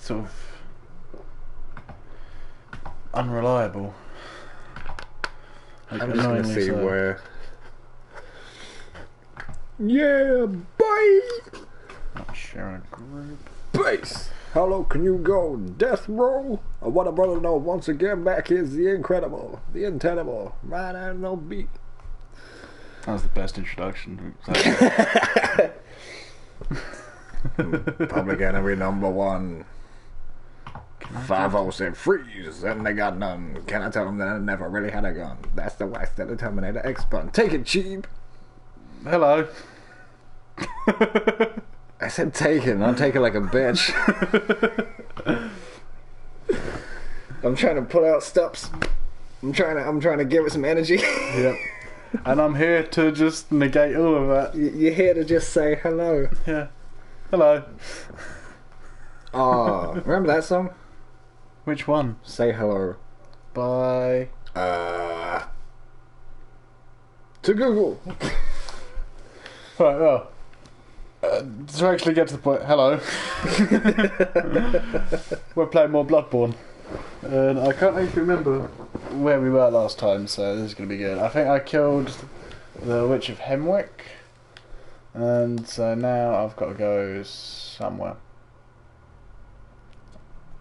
sort of unreliable. Like, I'm just gonna see so. where. Yeah, boy. Not sharing a group. Base. How low can you go? Death roll? I want a brother to know once again back is the incredible, the untenable. Right out no beat. That was the best introduction. Public Enemy #1. 5-0 said freeze, and they got none. Can I tell them that I never really had a gun? That's the wax that the Terminator X button. Take it cheap. Hello. I said take it, not take it like a bitch. I'm trying to pull out stops. I'm trying to give it some energy. Yep. And I'm here to just negate all of that. You're here to just say hello. Yeah. Hello. Oh, remember that song? Which one? Say hello. Bye. To Google. Right, well. To actually get to the point, hello. We're playing more Bloodborne. And I can't actually remember where we were last time, so this is going to be good. I think I killed the Witch of Hemwick. And so now I've got to go somewhere.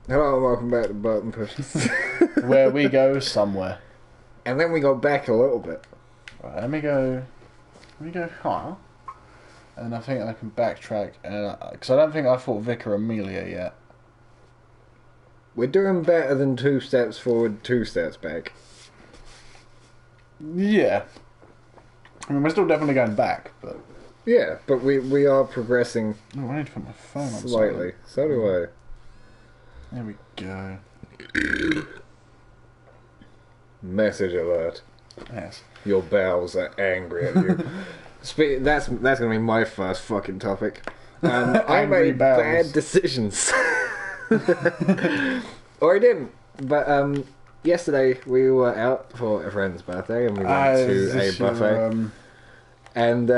Hello and welcome back to Button Pushers. Where we go somewhere. And then we go back a little bit. Right, let me go higher. And I think I can backtrack, because I don't think I fought Vicar Emilia yet. We're doing better than 2 steps forward, 2 steps back. Yeah. I mean, we're still definitely going back, but... Yeah, but we are progressing Oh, I need to put my phone on slightly. So do I. There we go. Message alert. Yes. Your bowels are angry at you. That's going to be my first fucking topic. I Angry made bowels. bad decisions. Or I didn't. But yesterday we were out for a friend's birthday and we went to a buffet. And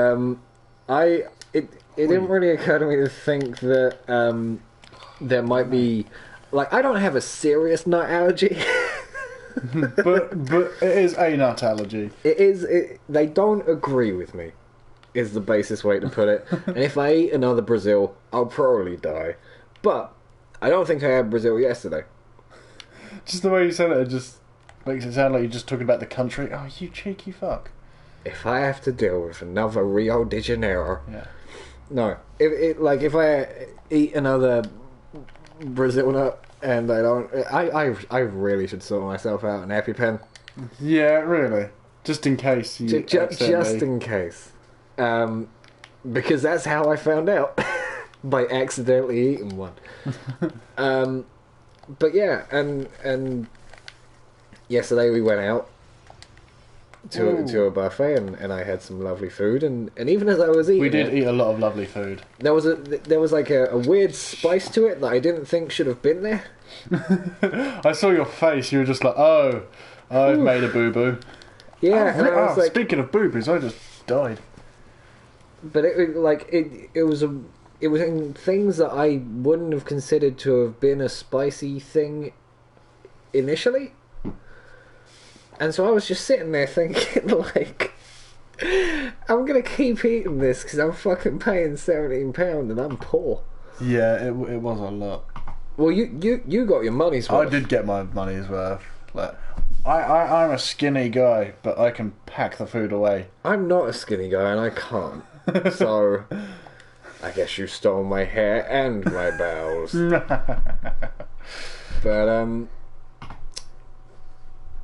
it didn't really occur to me to think that there might be, like, I don't have a serious nut allergy. but it is a nut allergy. They don't agree with me, is the basest way to put it. And if I eat another Brazil, I'll probably die. But I don't think I had Brazil yesterday. Just the way you said it just makes it sound like you're just talking about the country. Oh, you cheeky fuck. If I have to deal with another Rio de Janeiro... Yeah. No. If I eat another Brazil nut and I don't... I really should sort myself out an EpiPen. Yeah, really. Just in case you Just in case. Because that's how I found out. By accidentally eating one. But yeah, and yesterday we went out to a buffet and I had some lovely food and even as I was eating, we did eat a lot of lovely food. There was like a weird spice to it that I didn't think should have been there. I saw your face. You were just like, oh, I've made a boo boo. Yeah, and I was like, speaking of boo boos, I just died. But it was in things that I wouldn't have considered to have been a spicy thing initially. And so I was just sitting there thinking, like, I'm going to keep eating this because I'm fucking paying £17 and I'm poor. Yeah, it was a lot. Well, you got your money's worth. I did get my money's worth. Like, I'm a skinny guy, but I can pack the food away. I'm not a skinny guy and I can't. So... I guess you stole my hair and my bowels.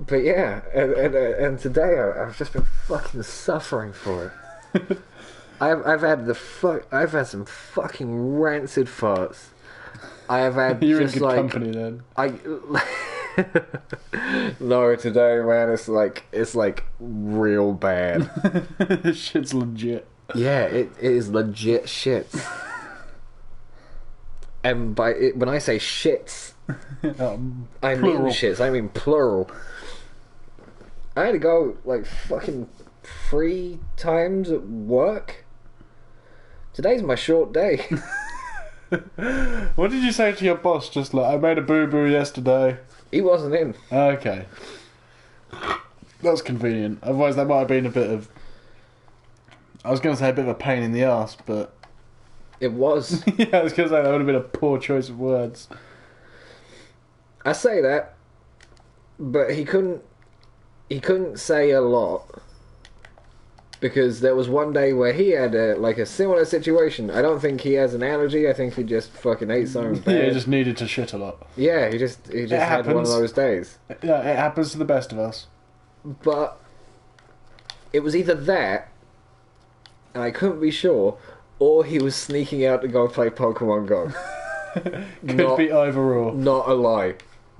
But yeah, and today I've just been fucking suffering for it. I've had some fucking rancid farts. I have had You're just in good like company then. No, today, man, it's like real bad. This shit's legit. Yeah, it is legit shit. And when I say shits, I mean shits. I mean plural. I had to go like fucking 3 times at work. Today's my short day. What did you say to your boss? Just like, I made a boo-boo yesterday. He wasn't in. Okay. That's convenient. Otherwise that might have been a bit of... I was going to say a bit of a pain in the arse, but... It was. Yeah, I was going to say that would have been a poor choice of words. I say that, but he couldn't say a lot. Because there was one day where he had a similar situation. I don't think he has an allergy. I think he just fucking ate something bad. Yeah, he just needed to shit a lot. Yeah, he just had one of those days. Yeah, it happens to the best of us. But it was either that, and I couldn't be sure, or he was sneaking out to go play Pokemon Go. Could be either or. Not a lie.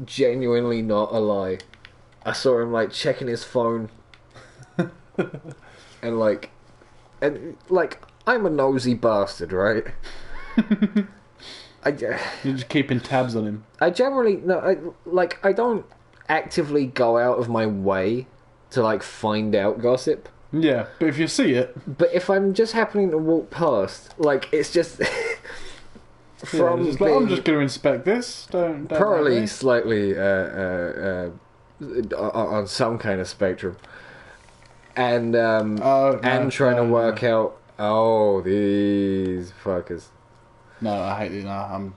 Genuinely not a lie. I saw him checking his phone. And I'm a nosy bastard, right? You're just keeping tabs on him. I generally I don't actively go out of my way to find out gossip. Yeah, but if you see it, but if I'm just happening to walk past, it's just from just I'm just going to inspect this. Don't probably slightly on some kind of spectrum. And trying to work out these fuckers. No, I hate these. No, I'm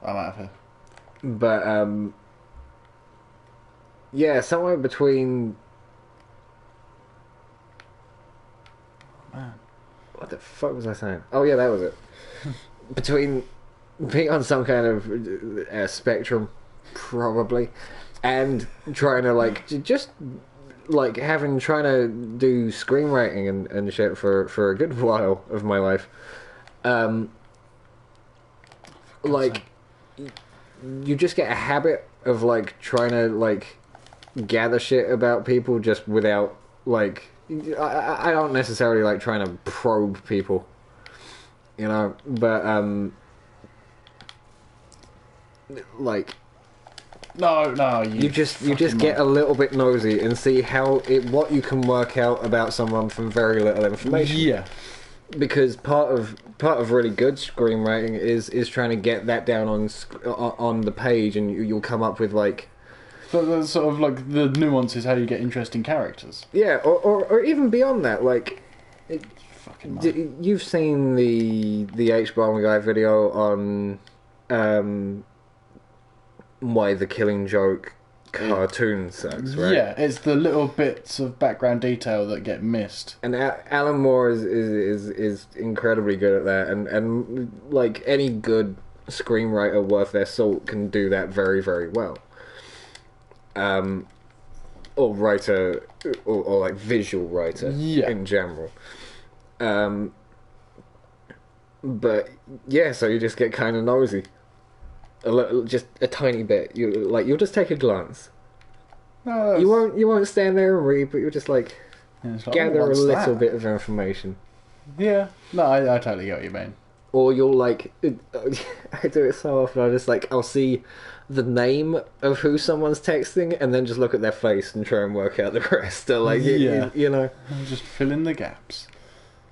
out of here. But yeah, somewhere between. Man, what the fuck was I saying? Oh yeah, that was it. Between being on some kind of spectrum, probably, and trying to just. Trying to do screenwriting and shit for a good while of my life, you just get a habit of trying to gather shit about people just without I don't necessarily trying to probe people, but No, you just get a little bit nosy and see what you can work out about someone from very little information. Yeah, because part of really good screenwriting is trying to get that down on the page, and you'll come up with so that's sort of the nuances how you get interesting characters. Yeah, or even beyond that, Fucking you've seen the H-Bomb Guy video on why the Killing Joke cartoon sucks, right? Yeah, it's the little bits of background detail that get missed. And Alan Moore is incredibly good at that, and any good screenwriter worth their salt can do that very, very well. Or writer, or visual writer, in general. But yeah, so you just get kind of nosy. Just a tiny bit. You'll just take a glance. No, you won't stand there and read, but you'll just gather a little bit of information. Yeah, no, I totally get what you mean. Or you'll I do it so often. I'll see the name of who someone's texting, and then just look at their face and try and work out the rest. Just fill in the gaps.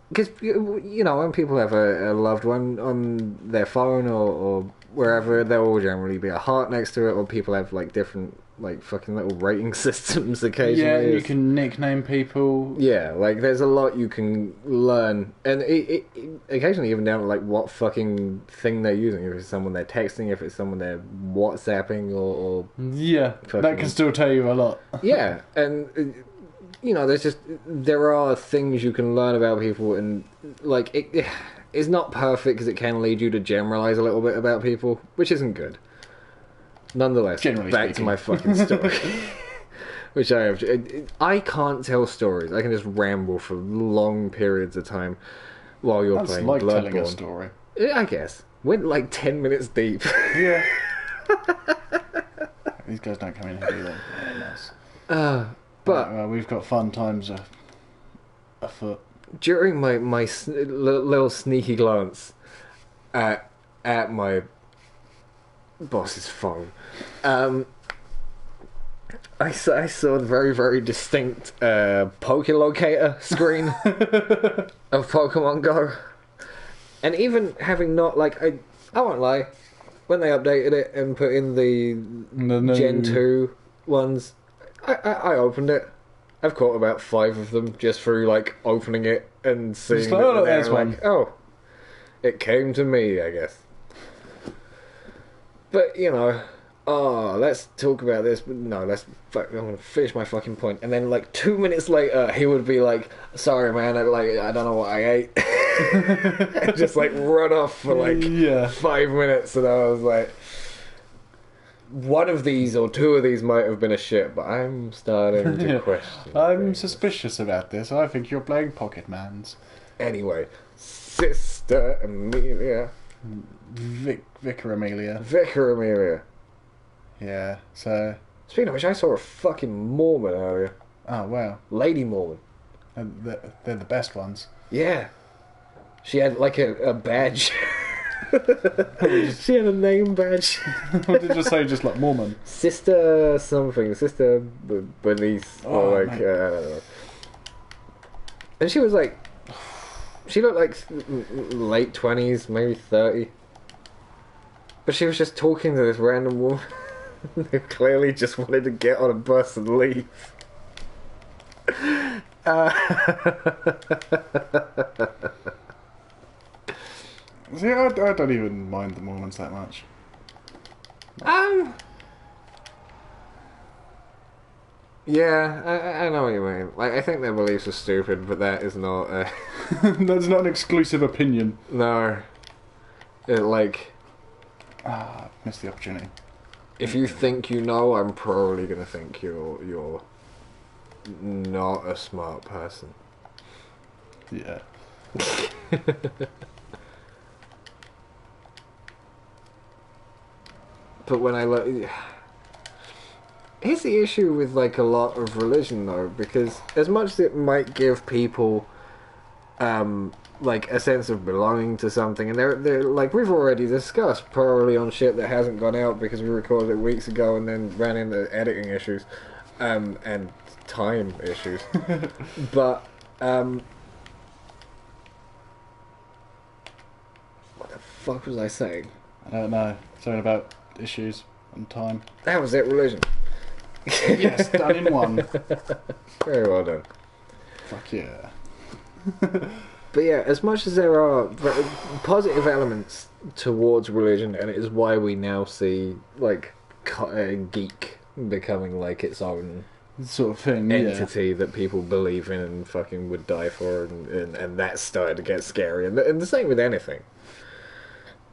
Because when people have a loved one on their phone or wherever, there will generally be a heart next to it, or people have different fucking little rating systems occasionally. Yeah, you can nickname people. Yeah, there's a lot you can learn, and it occasionally even down to what fucking thing they're using. If it's someone they're texting, if it's someone they're WhatsApping, or yeah, fucking... that can still tell you a lot. Yeah, and there are things you can learn about people, and it's not perfect because it can lead you to generalize a little bit about people, which isn't good. Nonetheless, generally back speaking. to my fucking story. Which I have. I can't tell stories. I can just ramble for long periods of time while you're playing Bloodborne. That's Bloodborne. telling a story. Yeah, I guess. Went 10 minutes deep. Yeah. These guys don't come in here, do they? Yeah, nice. But we've got fun times afoot. During my little sneaky glance at my boss's phone, I saw the very, very distinct Pokelocator screen of Pokemon Go, and even having not I won't lie. When they updated it and put in the No. Gen 2 ones, I opened it. I've caught about 5 of them just through, like, opening it and seeing Just like, oh, look, there's one. like, oh, it came to me, I guess. But, you know, let's talk about this. But no, I'm going to finish my fucking point. And then, like, 2 minutes later, he would be like, sorry, man, I don't know what I ate. And just, like, run off for, like, 5 minutes. And I was like, one of these or 2 of these might have been a shit, but I'm starting to question. I'm suspicious about this. I think you're playing Pocket Mans. Anyway, Sister Emilia. Vicar Emilia. Vicar Emilia. Yeah, so... Speaking of which, I saw a fucking Mormon earlier. Oh, wow. Lady Mormon. They're the best ones. Yeah. She had, like, a badge. She had a name badge. What did you say? Just like Mormon? Sister something. Sister Bernice. Or, like, mate. I don't know. And she was, like... She looked like late 20s, maybe 30. But she was just talking to this random woman who clearly just wanted to get on a bus and leave. See, I don't even mind the Mormons that much. Yeah, I know what you mean. Like, I think their beliefs are stupid, but that is not That's not an exclusive opinion. no. Like, Missed the opportunity. if you think you know, I'm probably gonna think you're not a smart person. Yeah. But when I look... Here's the issue with, like, a lot of religion, though, because as much as it might give people, like, a sense of belonging to something, and they're like, we've already discussed, probably on shit that hasn't gone out because we recorded it weeks ago and then ran into editing issues, and time issues. But, what the fuck was I saying? I don't know. Something about issues and time. That was it, religion. Yes, done in one. Very well done. Fuck yeah. But yeah, as much as there are positive elements towards religion, and it is why we now see, like, geek becoming, like, its own Sort of thing, entity that people believe in and fucking would die for, and that's starting to get scary. And the same with anything.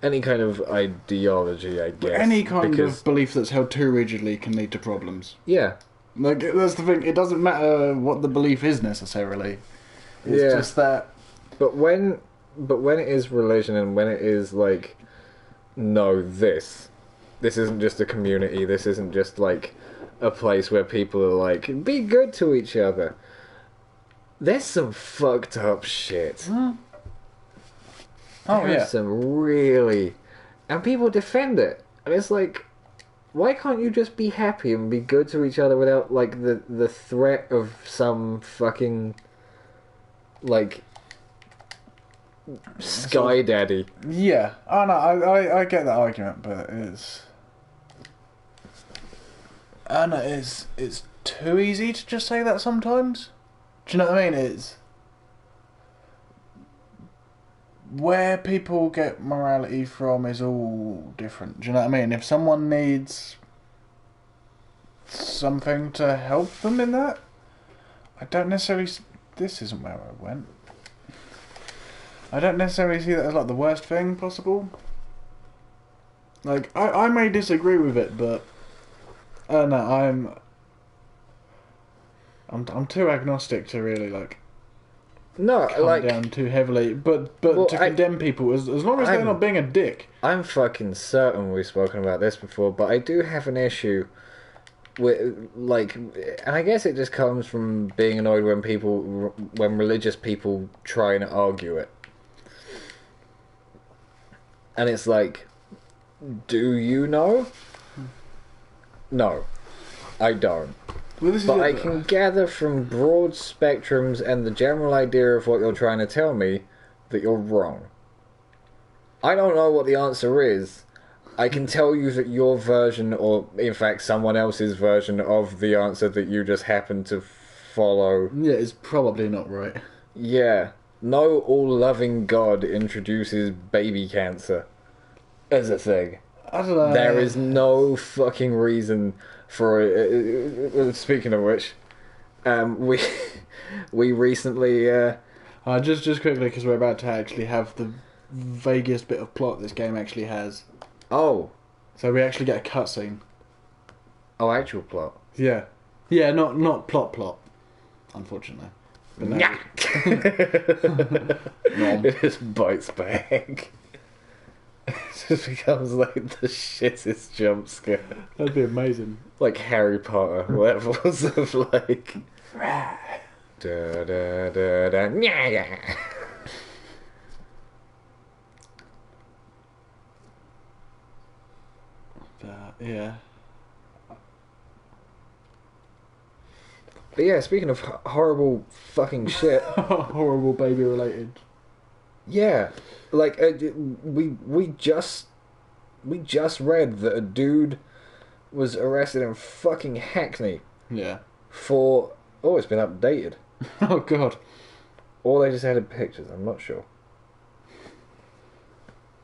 Any kind of ideology, I guess. Any kind of belief that's held too rigidly can lead to problems. Yeah. Like, that's the thing. It doesn't matter what the belief is necessarily. It's Yeah. just that... But when it is religion and when it is like, no, this isn't just a community, this isn't just like a place where people are like, be good to each other. There's some fucked up shit. Oh, There's yeah. some really... And people defend it. And it's like, why can't you just be happy and be good to each other without, like, the threat of some fucking, like, Sky Daddy? Yeah. Oh, no, I get that argument, but it's... I know, it's too easy to just say that sometimes. Do you know what I mean? It's... Where people get morality from is all different. Do you know what I mean? If someone needs something to help them in that, I don't necessarily... This isn't where I went. I don't necessarily see that as like the worst thing possible. Like, I may disagree with it, but I don't know, I'm too agnostic to really like No, come like, down too heavily, but Well, to condemn people as long as they're not being a dick. I'm fucking certain we've spoken about this before, but I do have an issue with, like, and I guess it just comes from being annoyed when religious people try and argue it. And it's like, do you know? No, I don't. Well, this is But it. I can gather from broad spectrums and the general idea of what you're trying to tell me that you're wrong. I don't know what the answer is. I can tell you that your version, or in fact someone else's version of the answer that you just happened to follow. Yeah, it's probably not right. Yeah. No all-loving God introduces baby cancer as a thing. I don't know. There is no fucking reason for it. Speaking of which, we we recently... just quickly, because we're about to actually have the vaguest bit of plot this game actually has. Oh. So we actually get a cutscene. Oh, actual plot. Yeah. Yeah, not plot, unfortunately. But no. It just bites back. It just becomes like the shittest jump scare. That'd be amazing. Like Harry Potter levels of like... da da da da nya. Yeah. But yeah, speaking of horrible fucking shit... Horrible baby related. Yeah, like we just read that a dude was arrested in fucking Hackney. Yeah. For it's been updated. Oh god. Or they just added pictures. I'm not sure.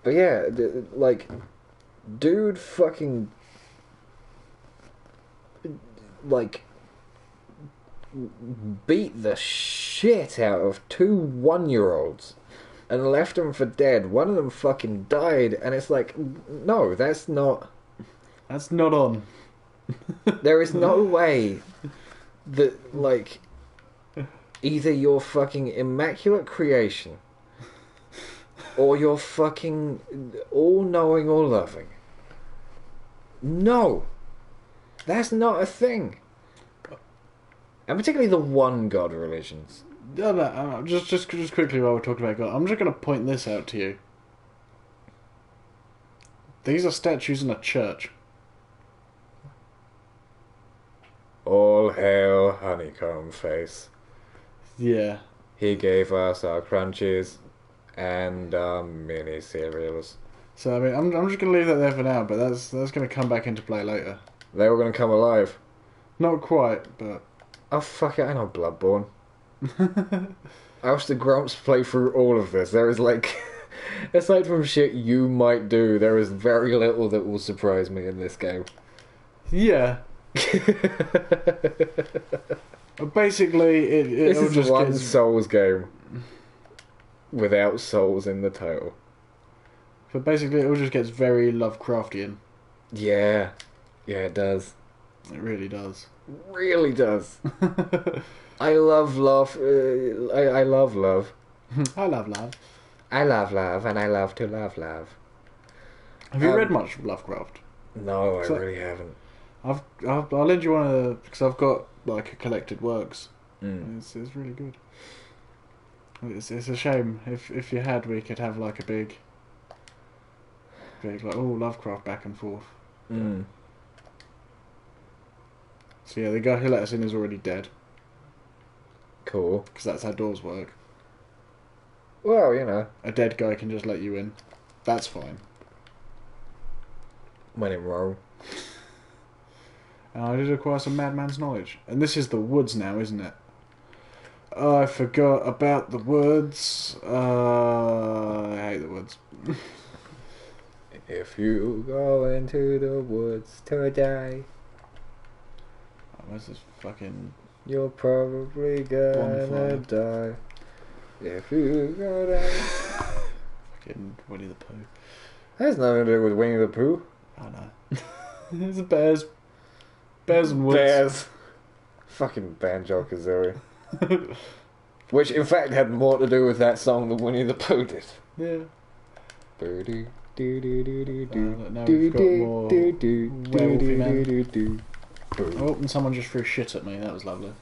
But yeah, like, dude, fucking like beat the shit out of 2 1-year-olds. And left them for dead. One of them fucking died, and it's like, no, that's not... That's not on. There is no way that, like, either your fucking immaculate creation or your fucking all-knowing, all-loving. No. That's not a thing. And particularly the one God religions. No, just quickly while we're talking about God, I'm just going to point this out to you. These are statues in a church. All hail Honeycomb Face. Yeah. He gave us our crunchies and mini cereals. So I mean, I'm just going to leave that there for now, but that's going to come back into play later. They were going to come alive. Not quite, but... Oh, fuck it, I know Bloodborne. I watched the Grumps play through all of this. There is like, aside from shit you might do, there is very little that will surprise me in this game. Yeah. Basically, this is just one gets... Souls game without souls in the title. But basically, it all just gets very Lovecraftian. Yeah, it does. It really does. Really does. I love love. I love love. I love love. I love love, and I love to love love. Have you read much Lovecraft? No, I really haven't. I'll lend you one of the... Because I've got like a collected works. Mm. It's really good. It's a shame. If you had, we could have like a big like Lovecraft back and forth. Mm. So yeah, the guy who let us in is already dead. Cool. Because that's how doors work. Well, you know. A dead guy can just let you in. That's fine. When in Rome. I did acquire some madman's knowledge. And this is the woods now, isn't it? Oh, I forgot about the woods. I hate the woods. If you go into the woods today, where's this fucking... You're probably gonna die. If you go down... Fucking Winnie the Pooh. That has nothing to do with Winnie the Pooh. I know. It's a bears. Bears and woods. Bears. Fucking Banjo-Kazooie. Which, in fact, had more to do with that song than Winnie the Pooh did. Yeah. Birdie. Now we've got more werewolfy men. Oh, and someone just threw shit at me. That was lovely.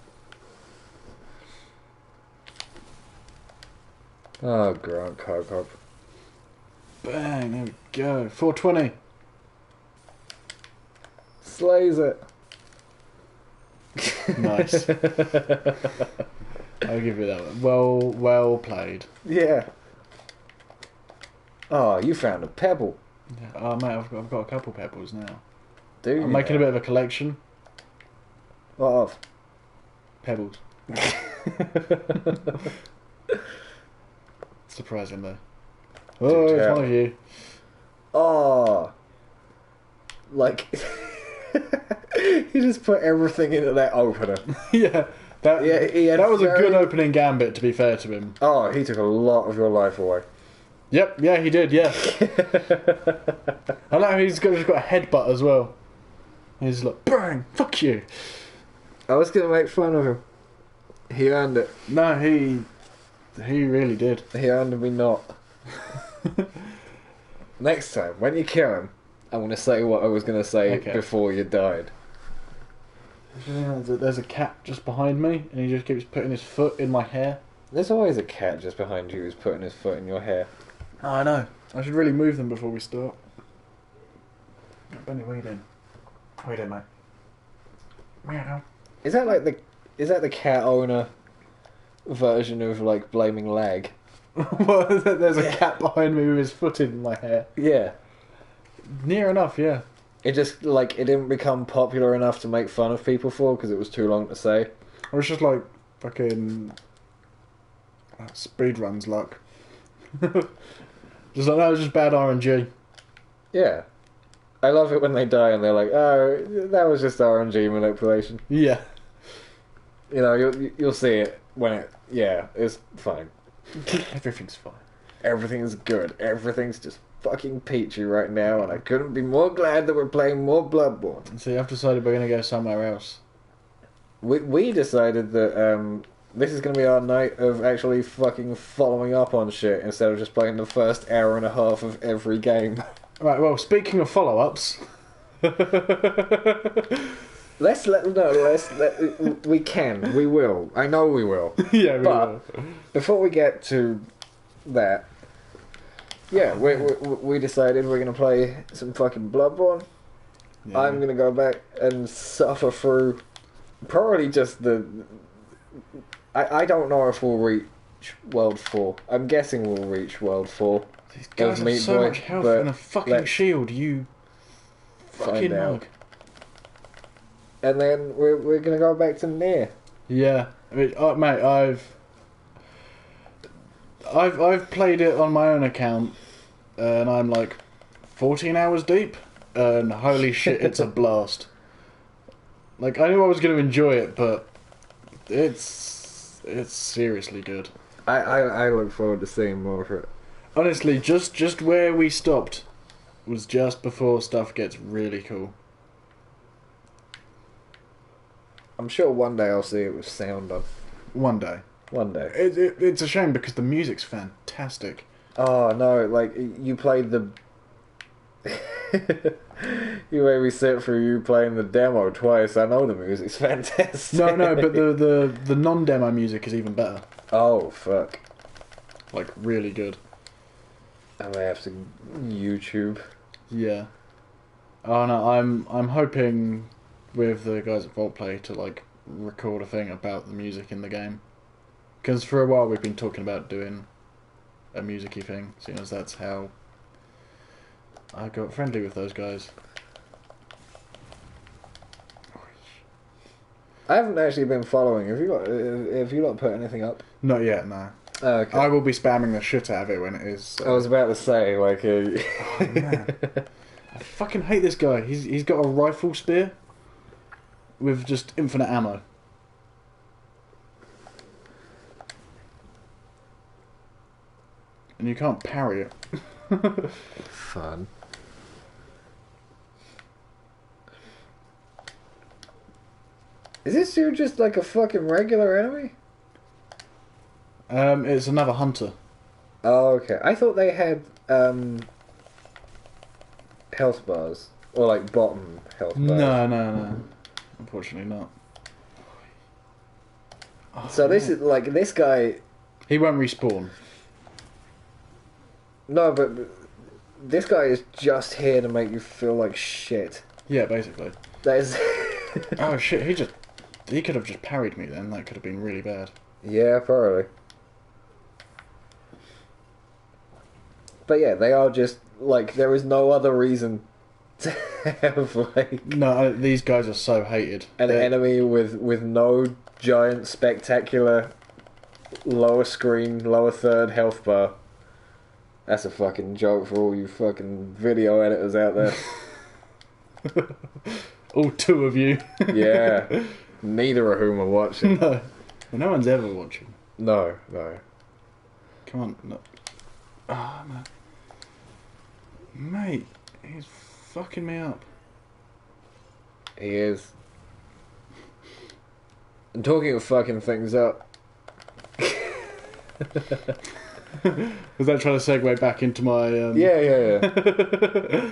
Oh, Grant Cope. Bang, there we go. 420. Slays it. Nice. I'll give you that one. Well played. Yeah. Oh, you found a pebble. Yeah. Oh, mate, I've got a couple pebbles now. Dude, I'm making a bit of a collection. What of? Pebbles. Surprisingly. Oh, it's one of you. Oh. Like... he just put everything into that opener. Yeah. That was a good opening gambit, to be fair to him. Oh, he took a lot of your life away. Yep, yeah, he did, yeah. I like how just got a headbutt as well. He's like, bang, fuck you. I was going to make fun of him. He earned it. No, he really did. He earned me not. Next time, when you kill him, I'm going to say what I was going to say before you died. There's a cat just behind me, and he just keeps putting his foot in my hair. There's always a cat just behind you who's putting his foot in your hair. Oh, I know. I should really move them before we start. Benny, what are you doing? What are you doing, mate? Meow. Is that the cat owner version of like blaming lag? Well, there's a cat behind me with his foot in my hair. Yeah. Near enough, yeah. It just like it didn't become popular enough to make fun of people for because it was too long to say. Or it's just like fucking speedruns luck. Just like that was just bad RNG. Yeah. I love it when they die and they're like, oh, that was just RNG manipulation. Yeah. You know, you'll see it when it's fine. Everything's fine. Everything's good. Everything's just fucking peachy right now, and I couldn't be more glad that we're playing more Bloodborne. See, I've decided we're going to go somewhere else. We decided that this is going to be our night of actually fucking following up on shit instead of just playing the first hour and a half of every game. Right, well, speaking of follow-ups... we will. I know we will. Yeah, we will. Before we get to that, yeah, we decided we're going to play some fucking Bloodborne. Yeah. I'm going to go back and suffer through probably just the... I don't know if we'll reach World 4. I'm guessing we'll reach World 4. These guys have so much health and a fucking shield, you fucking mug. And then we're going to go back to Nier. Yeah. I mean, mate, I've played it on my own account, and I'm like 14 hours deep, and holy shit, it's a blast. Like, I knew I was going to enjoy it, but it's seriously good. I look forward to seeing more of it. Honestly, just where we stopped was just before stuff gets really cool. I'm sure one day I'll see it with sound on. One day. One day. It's a shame because the music's fantastic. Oh no, like you played the... You made me sit through you playing the demo twice. I know the music's fantastic. No, but the non-demo music is even better. Oh, fuck. Like, really good. I may have to YouTube. Yeah. Oh no, I'm hoping with the guys at Vaultplay to like record a thing about the music in the game. Because for a while we've been talking about doing a music-y thing, seeing as that's how I got friendly with those guys. I haven't actually been following. Have you not put anything up? Not yet, no. Oh, okay. I will be spamming the shit out of it when it is. I was about to say, like... Oh, man. I fucking hate this guy. He's got a rifle spear with just infinite ammo. And you can't parry it. Fun. Is this dude just like a fucking regular enemy? It's another hunter. Oh, okay. I thought they had health bars. Or like bottom health bars. No. Unfortunately not. Oh, so this is like this guy... He won't respawn. No, but this guy is just here to make you feel like shit. Yeah, basically. That is... Oh shit, he could have just parried me then. That could have been really bad. Yeah, probably. But yeah, they are just like there is no other reason to have like No, these guys are so hated. an enemy with no giant spectacular lower screen, lower third health bar. That's a fucking joke for all you fucking video editors out there. All two of you. Yeah. Neither of whom are watching. No. Well, no one's ever watching. No. Come on. No. Ah, man. Mate, he's fucking me up. He is. And talking of fucking things up. Was that trying to segue back into my... Yeah.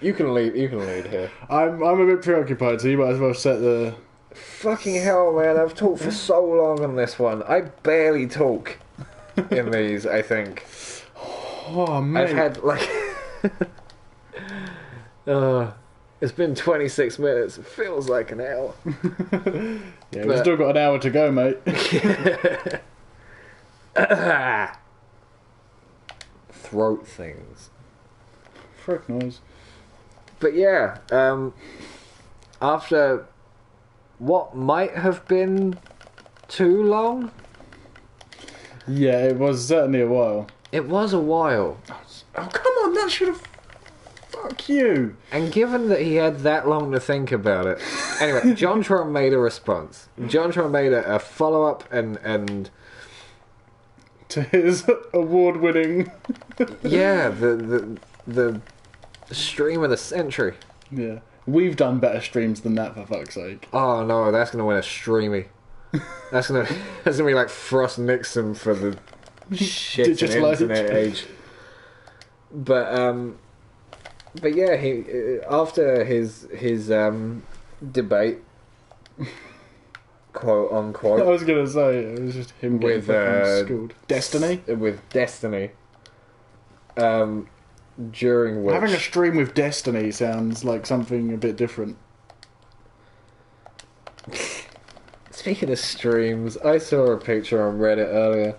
You can lead here. I'm a bit preoccupied, so you might as well set the... Fucking hell, man, I've talked for so long on this one. I barely talk in these, I think. Oh, mate. I've had, like... it's been 26 minutes. It feels like an hour. Yeah, we've still got an hour to go, mate. Throat things. Frick noise. But yeah, after what might have been too long? Yeah, it was certainly a while. It was a while. Oh, come on, that should have... Fuck you. And given that he had that long to think about it... Anyway, JonTron made a response. JonTron made a follow-up and... To his award-winning... Yeah, the stream of the century. Yeah. We've done better streams than that, for fuck's sake. Oh no, that's gonna win a streamy. That's gonna be like Frost Nixon for the shit and internet age. But yeah, he after his debate, quote unquote. I was gonna say it was just him getting fucking schooled. Destiny. With Destiny. During which having a stream with Destiny sounds like something a bit different. Speaking of streams, I saw a picture on Reddit earlier.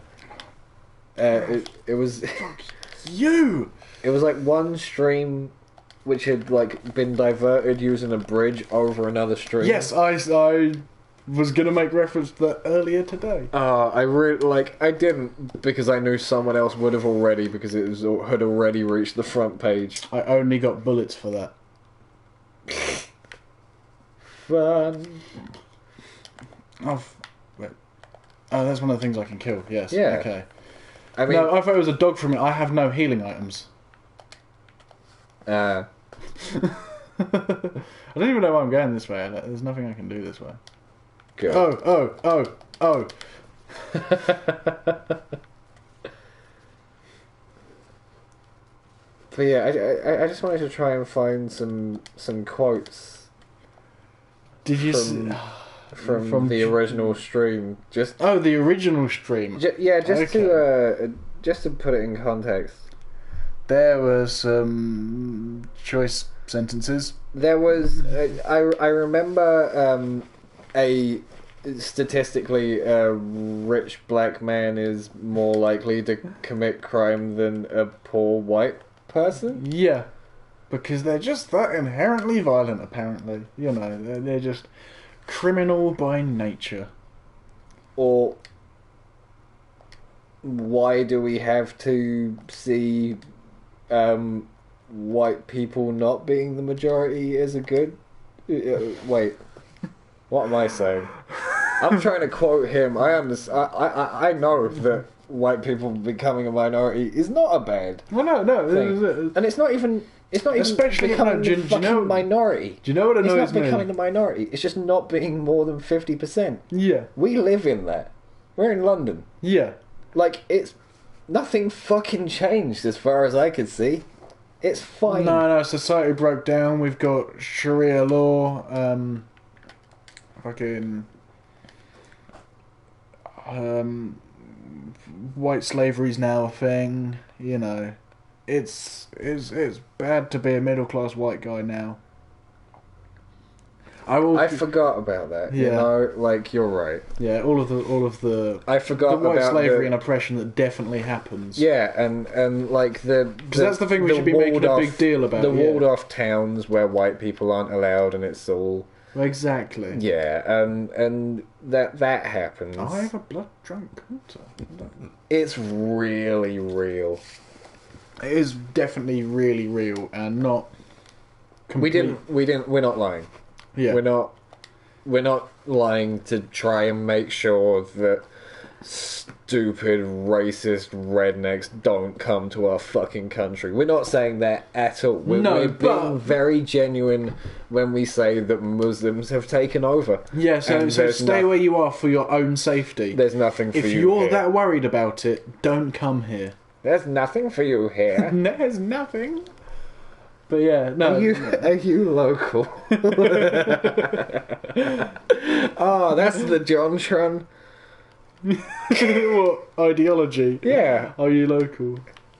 It was you. It was like one stream which had like been diverted using a bridge over another stream. Yes, I was gonna make reference to that earlier today. I didn't because I knew someone else would have already because had already reached the front page. I only got bullets for that. Fun. Wait. Oh, that's one of the things I can kill. Yes. Yeah. Okay. I mean, no, I thought it was a dog from it. I have no healing items. I don't even know why I'm going this way. There's nothing I can do this way. Good. Oh. But yeah, I just wanted to try and find some quotes. Did you from the original stream? The original stream. Just to put it in context. There were some choice sentences. There was I remember a statistically a rich black man is more likely to commit crime than a poor white person. Yeah, because they're just that inherently violent. Apparently, you know, they're just criminal by nature. Or why do we have to see white people not being the majority as a good? Wait, what am I saying? I'm trying to quote him. I know that white people becoming a minority is not a bad Well, no, thing. And it's not even especially becoming a fucking minority. Do you know what annoys me? It's not becoming a minority. It's just not being more than 50%. Yeah. We live in that. We're in London. Yeah. Like, it's... Nothing fucking changed as far as I could see. It's fine. No, society broke down. We've got Sharia law, white slavery's now a thing, you know. It's bad to be a middle class white guy now. I forgot about that. Yeah. You know, like you're right. Yeah, all of the I forgot the white about slavery and oppression that definitely happens. Yeah, and like because that's the thing we should be making a big deal about. The walled off towns where white people aren't allowed, and it's all exactly. Yeah, and that happens. I have a blood drunk hunter. It's really real. It is definitely really real and not. Complete. We're not lying. Yeah. We're not lying to try and make sure that stupid racist rednecks don't come to our fucking country. We're not saying that at all. We're being very genuine when we say that Muslims have taken over. Yeah, so stay where you are for your own safety. There's nothing for you here. If you're here. that worried about it, don't come here. There's nothing for you here. There's nothing. But yeah, no. Are you local? Oh, that's the Jontron. What ideology? Yeah. Are you local?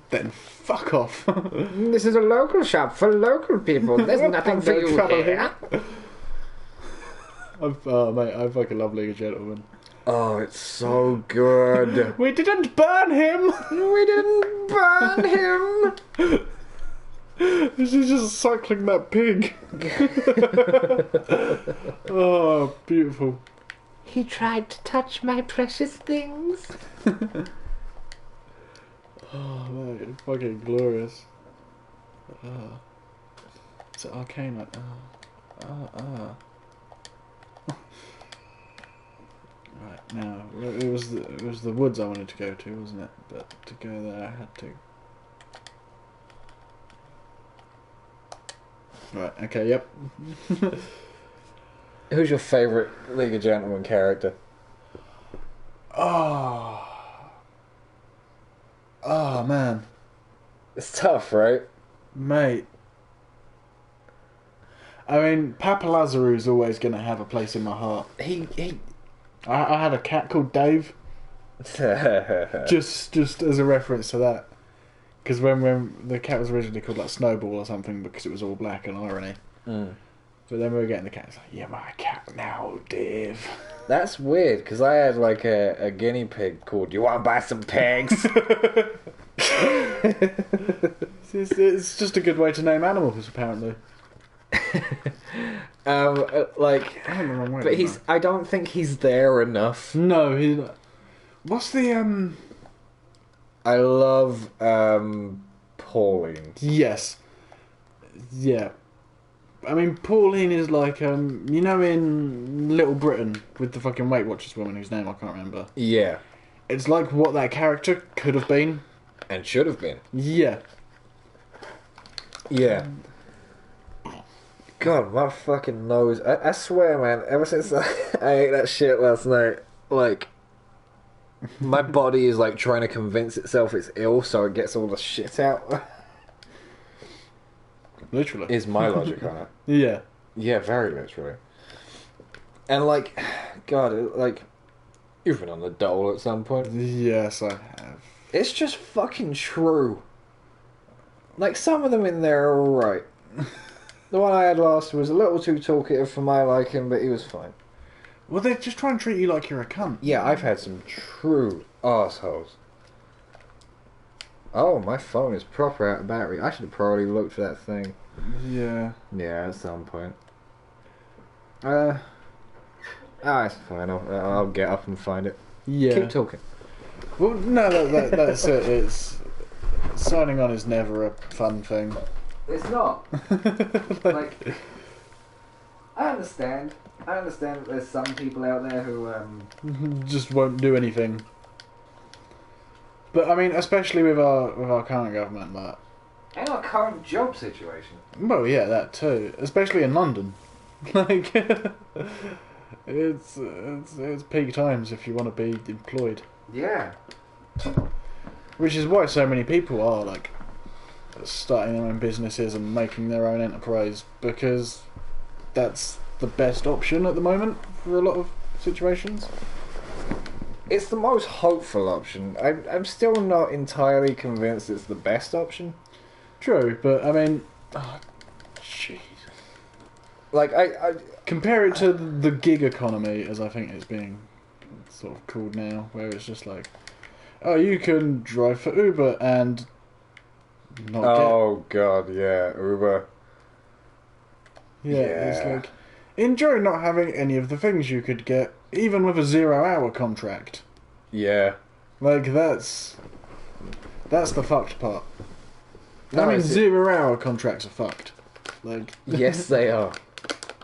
Then fuck off. This is a local shop for local people. There's nothing for you here. Mate, I fucking love League of Gentlemen. Oh, it's so good. We didn't burn him. We didn't burn him. This is just cycling that pig. Oh, beautiful. He tried to touch my precious things. Oh, mate, fucking glorious. It's an arcane. Right, now, it was the woods I wanted to go to, wasn't it? But to go there, I had to. Right, okay, yep. Who's your favourite League of Gentlemen character? Oh, man. It's tough, right? Mate. I mean, Papa Lazaru's always going to have a place in my heart. I had a cat called Dave. just as a reference to that. Because when the cat was originally called like Snowball or something because it was all black and irony. Mm. But then we were getting the cat. It's like, you're my cat now, Dave. That's weird because I had like a guinea pig called "You Want to Buy Some Pigs?" It's just a good way to name animals, apparently. Like, I went the wrong way, but I don't think he's there enough. No, he's not. What's the I love Pauline. Yes. Yeah. I mean, Pauline is like you know, in Little Britain with the fucking Weight Watchers woman whose name I can't remember. Yeah. It's like what that character could have been and should have been. Yeah. Yeah. God, my fucking nose. I swear, man, ever since I ate that shit last night, like, my body is like trying to convince itself it's ill so it gets all the shit out. Literally. Is my logic on it. Yeah. Yeah, very literally. And like, God, like, you've been on the dole at some point. Yes, I have. It's just fucking true. Like, some of them in there are alright. The one I had last was a little too talkative for my liking, but he was fine. Well, they just try and treat you like you're a cunt. Yeah, I've had some true arseholes. Oh, my phone is proper out of battery. I should have probably looked for that thing. Yeah. Yeah, at some point. It's fine. I'll get up and find it. Yeah. Keep talking. Well, no, that's it. It's signing on is never a fun thing. It's not. Like, I understand that there's some people out there who just won't do anything. But I mean, especially with our current government, like, and our current job situation. Well, yeah, that too. Especially in London, like, it's peak times if you want to be employed. Yeah. Which is why so many people are like starting their own businesses and making their own enterprise, because that's the best option at the moment for a lot of situations. It's the most hopeful option. I'm still not entirely convinced it's the best option. True, but I mean, oh, jeez. Like, I compare it to the gig economy, as I think it's being sort of called now, where it's just like, oh, you can drive for Uber and not oh god, yeah, Uber. get... Yeah, it's like, enjoy not having any of the things you could get, even with a 0-hour contract. Yeah. Like, that's the fucked part. No, I mean, it's- 0-hour contracts are fucked. Like, Yes, they are.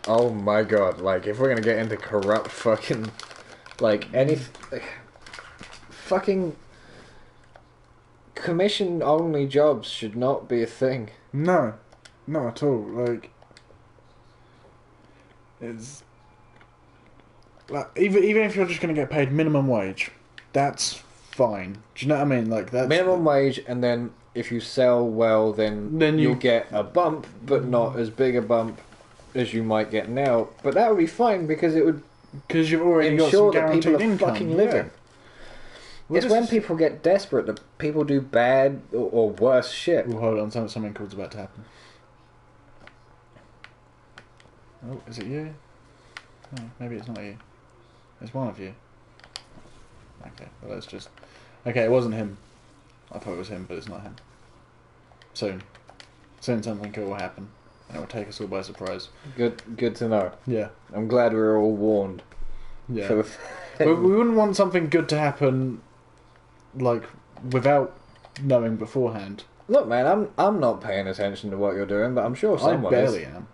Oh my god, like, if we're gonna get into corrupt fucking... Like, fucking... Commission-only jobs should not be a thing. no, not at all. Like, it's... Like, even if you're just going to get paid minimum wage, that's fine. Do you know what I mean? Like, that's... Minimum wage, and then if you sell well, then you'll get a bump, but not as big a bump as you might get now. But that would be fine, because it would because you've already got ensure some that guaranteed people are income. fucking living. Yeah. Well, It's this when is- people get desperate that people do bad or worse shit. Oh, hold on, something cool's about to happen. Oh, is it you? Oh, maybe it's not you. It's one of you. Okay, well let's just... Okay, it wasn't him. I thought it was him, but it's not him. Soon. Soon something cool will happen. And it will take us all by surprise. Good to know. Yeah. I'm glad we were all warned. Yeah. For the we wouldn't want something good to happen, like, without knowing beforehand. Look, man, I'm not paying attention to what you're doing, but I'm sure someone I barely is. am.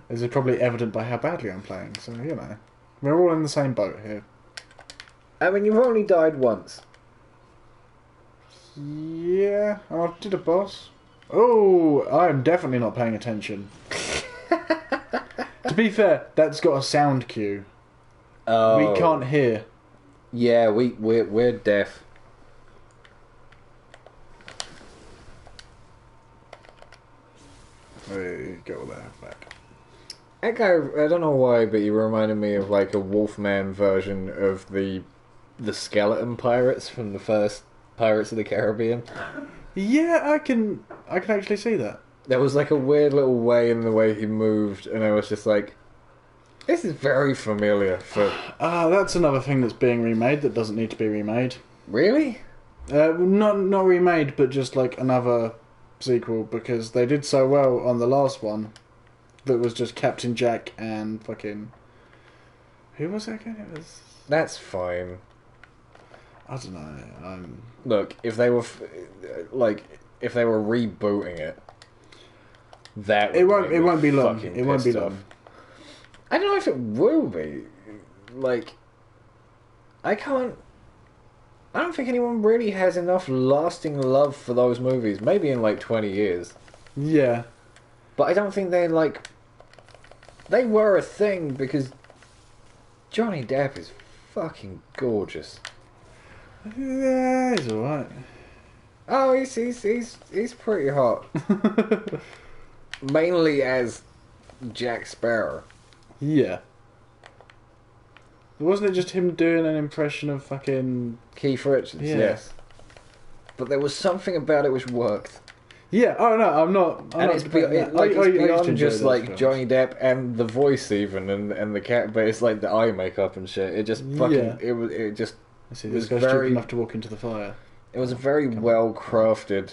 This is probably evident by how badly I'm playing, so, you know. We're all in the same boat here. I mean, you've only died once. Yeah, I did a boss. Oh, I'm definitely not paying attention. To be fair, that's got a sound cue. Oh. We can't hear. Yeah, we're deaf. We got all that back. That guy, I don't know why, but he reminded me of like a Wolfman version of the skeleton pirates from the first Pirates of the Caribbean. Yeah, I can actually see that. There was like a weird little way in the way he moved, and I was just like, this is very familiar for... That's another thing that's being remade that doesn't need to be remade. Really? Not remade, but just like another sequel, because they did so well on the last one that was just Captain Jack and fucking... Who was that again? It was... That's fine. I don't know. Look, if they were if they were rebooting it, that It would make me won't be long. fucking It won't be pissed long. off. I don't know if it will be. Like, I don't think anyone really has enough lasting love for those movies. Maybe in like 20 years. Yeah. But I don't think they were a thing because Johnny Depp is fucking gorgeous. Yeah, he's alright. Oh, he's pretty hot. Mainly as Jack Sparrow. Yeah. Wasn't it just him doing an impression of fucking... Keith Richards, Yeah. yes. But there was something about it which worked. Yeah, oh no, I'm not... And it's, debating that. it's I used beyond to enjoy just those like films. Johnny Depp and the voice even and the cat, but it's like the eye makeup and shit. It just fucking Yeah. it just I see, it this was guy's very- stupid enough to walk into the fire. it was a very well crafted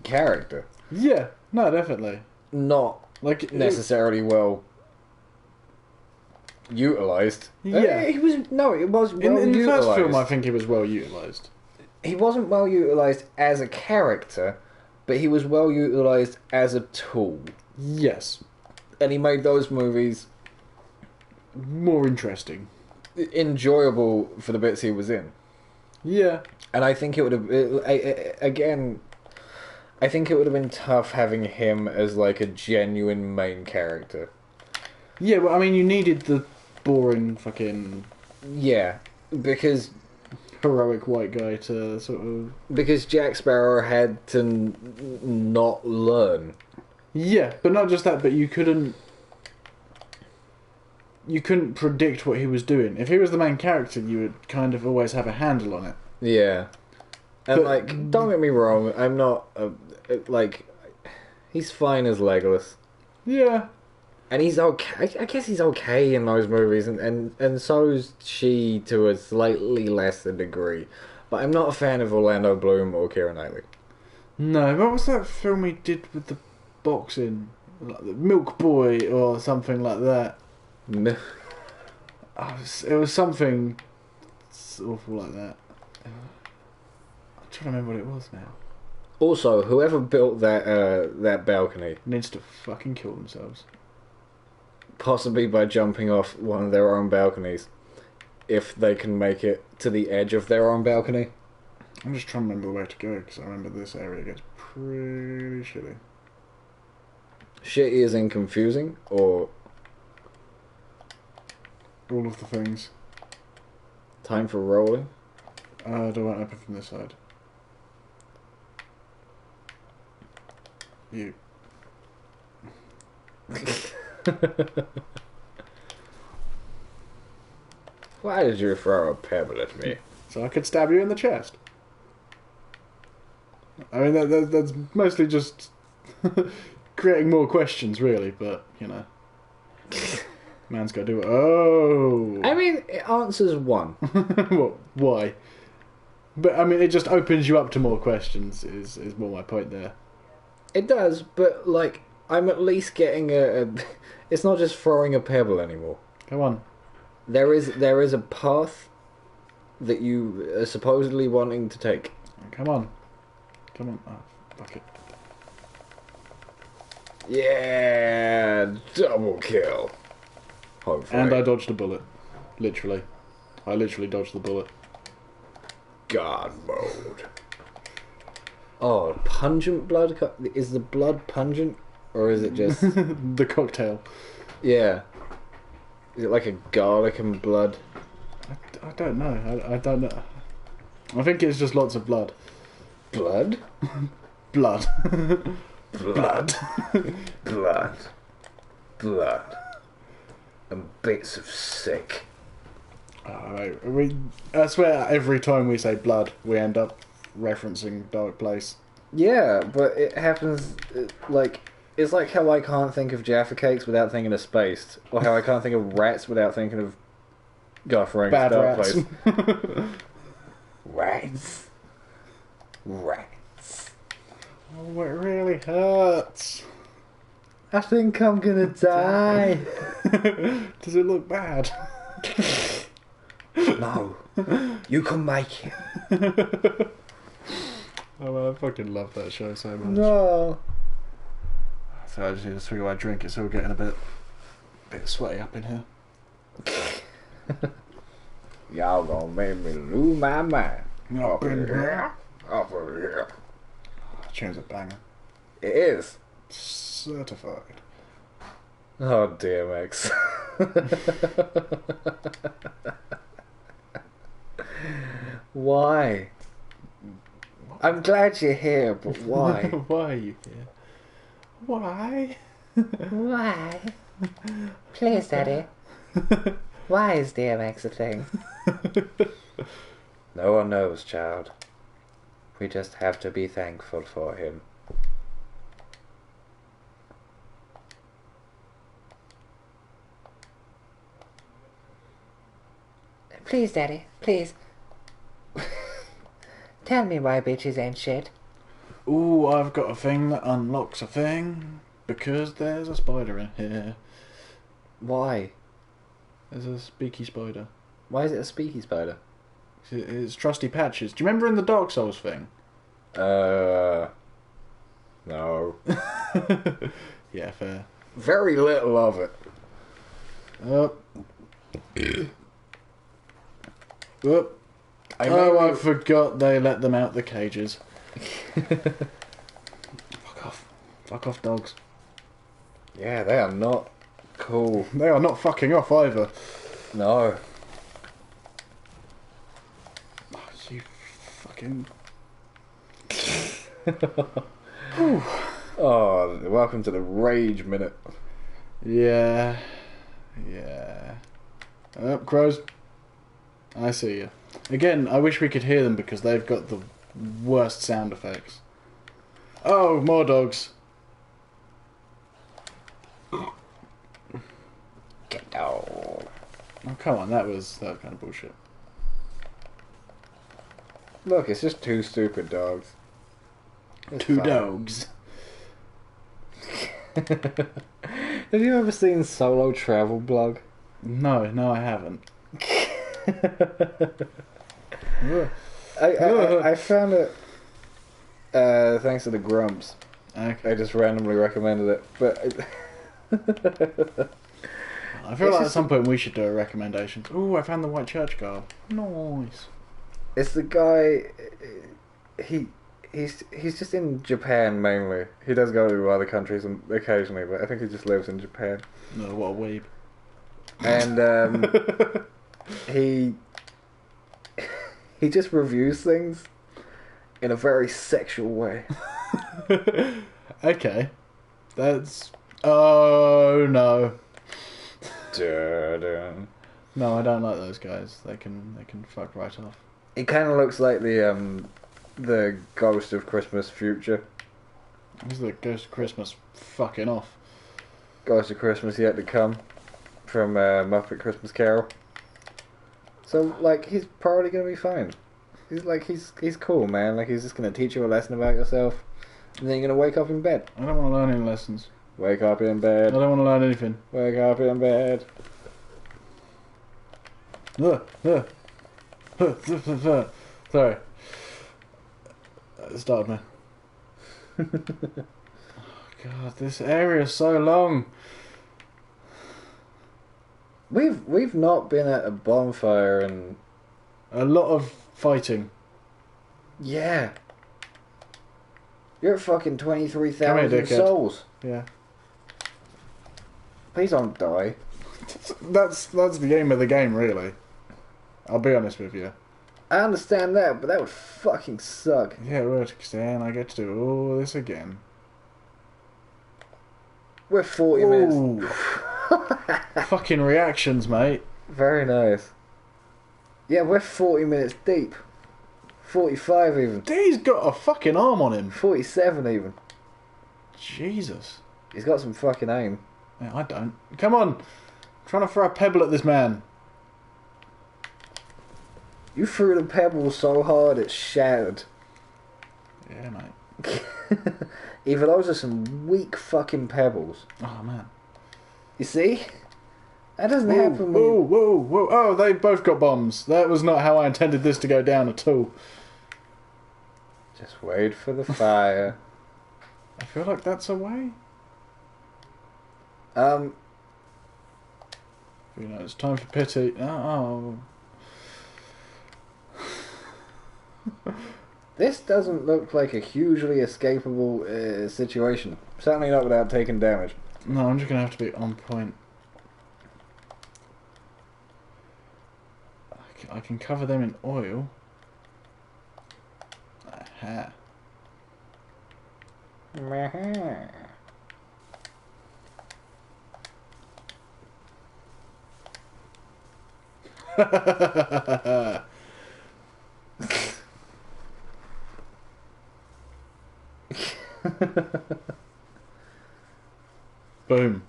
character. Yeah, no, definitely. Not Like necessarily well utilized. Yeah. It was well in the utilized. first film, I think he was well utilised. He wasn't well utilized as a character, but he was well utilized as a tool. Yes, And he made those movies more interesting. enjoyable for the bits he was in. Yeah, And I think it would have I think it would have been tough having him as like a genuine main character. yeah. Well, I mean, you needed the boring fucking Yeah, because heroic white guy to sort of... Jack Sparrow had to not learn. Yeah, but not just that, but you couldn't predict what he was doing. If he was the main character, you would kind of always have a handle on it. Yeah. And But- like, don't get me wrong, I'm not like He's fine as Legolas. Yeah. And he's okay. I guess he's okay in those movies, and so's she to a slightly lesser degree. But I'm not a fan of Orlando Bloom or Keira Knightley. No, what was that film he did with the boxing? Like the Milk Boy or something like that. No. It was something awful like that. I'm trying to remember what it was now. Also, whoever built that balcony, Needs to fucking kill themselves. possibly by jumping off one of their own balconies, if they can make it to the edge of their own balcony. I'm just trying to remember where to go because I remember this area gets pretty shitty. Shitty is in confusing, or All of the things. time for rolling. Do I want open from this side? You. Why did you throw a pebble at me? So I could stab you in the chest. I mean, that's mostly just creating more questions, really, but, you know. Man's got to do it. Oh! I mean, it answers one. What? Why? But, I mean, it just opens you up to more questions, is more my point there. It does, but, like, I'm at least getting a... It's not just throwing a pebble anymore. Come on. There is a path that you are supposedly wanting to take. Come on. Come on. Oh, fuck it. Yeah, double kill. Hopefully. And I dodged a bullet. Literally. I literally dodged the bullet. God mode. Oh, pungent blood? Is the blood pungent? Or is it just... The cocktail. Yeah. Is it like a garlic and blood? I don't know. I don't know. I think it's just lots of blood. Blood? Blood. Blood. Blood. Blood. And bits of sick. I swear every time we say blood, we end up referencing Dark Place. Yeah, but it happens, like... It's like how I can't think of Jaffa Cakes without thinking of Spaced. Or how I can't think of rats without thinking of Garth Bad Dark rats. Place. Rats. Rats. Oh, it really hurts. I think I'm gonna die. Does it look bad? No. You can make it. Oh man, I fucking love that show so much. No. So I just need to swig my drink. It's all getting a bit sweaty up in here. Y'all gonna make me lose my mind. Up in here. Up in here. Tune's a banger. It is. Certified. Oh, DMX. Why? I'm glad you're here, but why? Why are you here? Why? Why? Please, Daddy. Why is DMX a thing? No one knows, child. We just have to be thankful for him. Please, Daddy, please. Tell me why bitches ain't shit. Ooh, I've got a thing that unlocks a thing. Because there's a spider in here. Why? There's a speaky spider. Why is it a speaky spider? It's Trusty Patches. Do you remember in the Dark Souls thing? No. Yeah, fair. Very little of it. Whoop. I forgot they let them out the cages. Fuck off. Fuck off, dogs. Yeah, they are not cool. They are not fucking off either. No. Oh, you fucking... Oh, welcome to the rage minute. Yeah. Crows. I see you. Again, I wish we could hear them because they've got the worst sound effects. Oh, more dogs. come on, that was kind of bullshit. Look, it's just two stupid dogs. It's Two fine. dogs. Have you ever seen Solo Travel Blog? No, I haven't. I found it thanks to the Grumps. Okay. I just randomly recommended it, but I feel like at some point we should do a recommendation. Ooh, I found the white church garb. Nice. it's the guy. He's just in Japan mainly. He does go to other countries occasionally, but I think he just lives in Japan. No, what a weeb. And he just reviews things in a very sexual way. Okay. That's... Oh, no. No, I don't like those guys. They can fuck right off. It kind of looks like the Ghost of Christmas Future. Who's the Ghost of Christmas fucking off? Ghost of Christmas Yet to Come from Muppet Christmas Carol. So, like, he's probably gonna be fine. He's cool, man. Like, he's just gonna teach you a lesson about yourself, and then you're gonna wake up in bed. I don't want to learn any lessons. Wake up in I bed. don't want to learn anything. Wake up in bed. Sorry. It started me. Oh, God, this area is so long. We've not been at a bonfire and A lot of fighting. yeah. You're at fucking Come here, 23,000 dickhead. souls. Yeah. Please don't die. That's the aim of the game, really. I'll be honest with you. I understand that, but that would fucking suck. Yeah, it would, because then I get to do all this again. We're 40 minutes. Ooh. Fucking reactions, mate. Very nice. Yeah, we're 40 minutes deep. 45 even. He's got a fucking arm on him. 47 even. Jesus. He's got some fucking aim. Yeah, I don't. Come on. I'm trying to throw a pebble at this man. You threw the pebble so hard it shattered. Yeah, mate. Even those are some weak fucking pebbles. Oh, man. You see? That doesn't Whoa, happen when you... whoa. Oh, they both got bombs. That was not how I intended this to go down at all. Just wait for the fire. I feel like that's a way. Um, You know, it's time for pity. Oh. this doesn't look like a hugely escapable situation. Certainly not without taking damage. No, I'm just going to have to be on point. I can cover them in oil. Aha. Boom.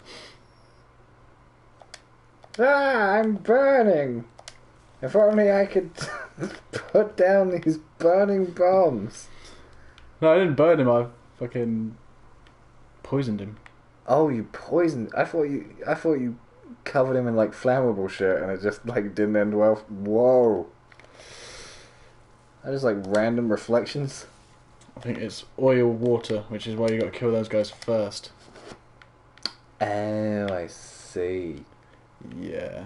Ah, I'm burning! If only I could put down these burning bombs. No, I didn't burn him. I fucking poisoned him. Oh, you poisoned. I thought you covered him in like flammable shit, and it just like didn't end well. Whoa. That is like random reflections. I think it's oil water, which is why you got to kill those guys first. Oh, I see. Yeah.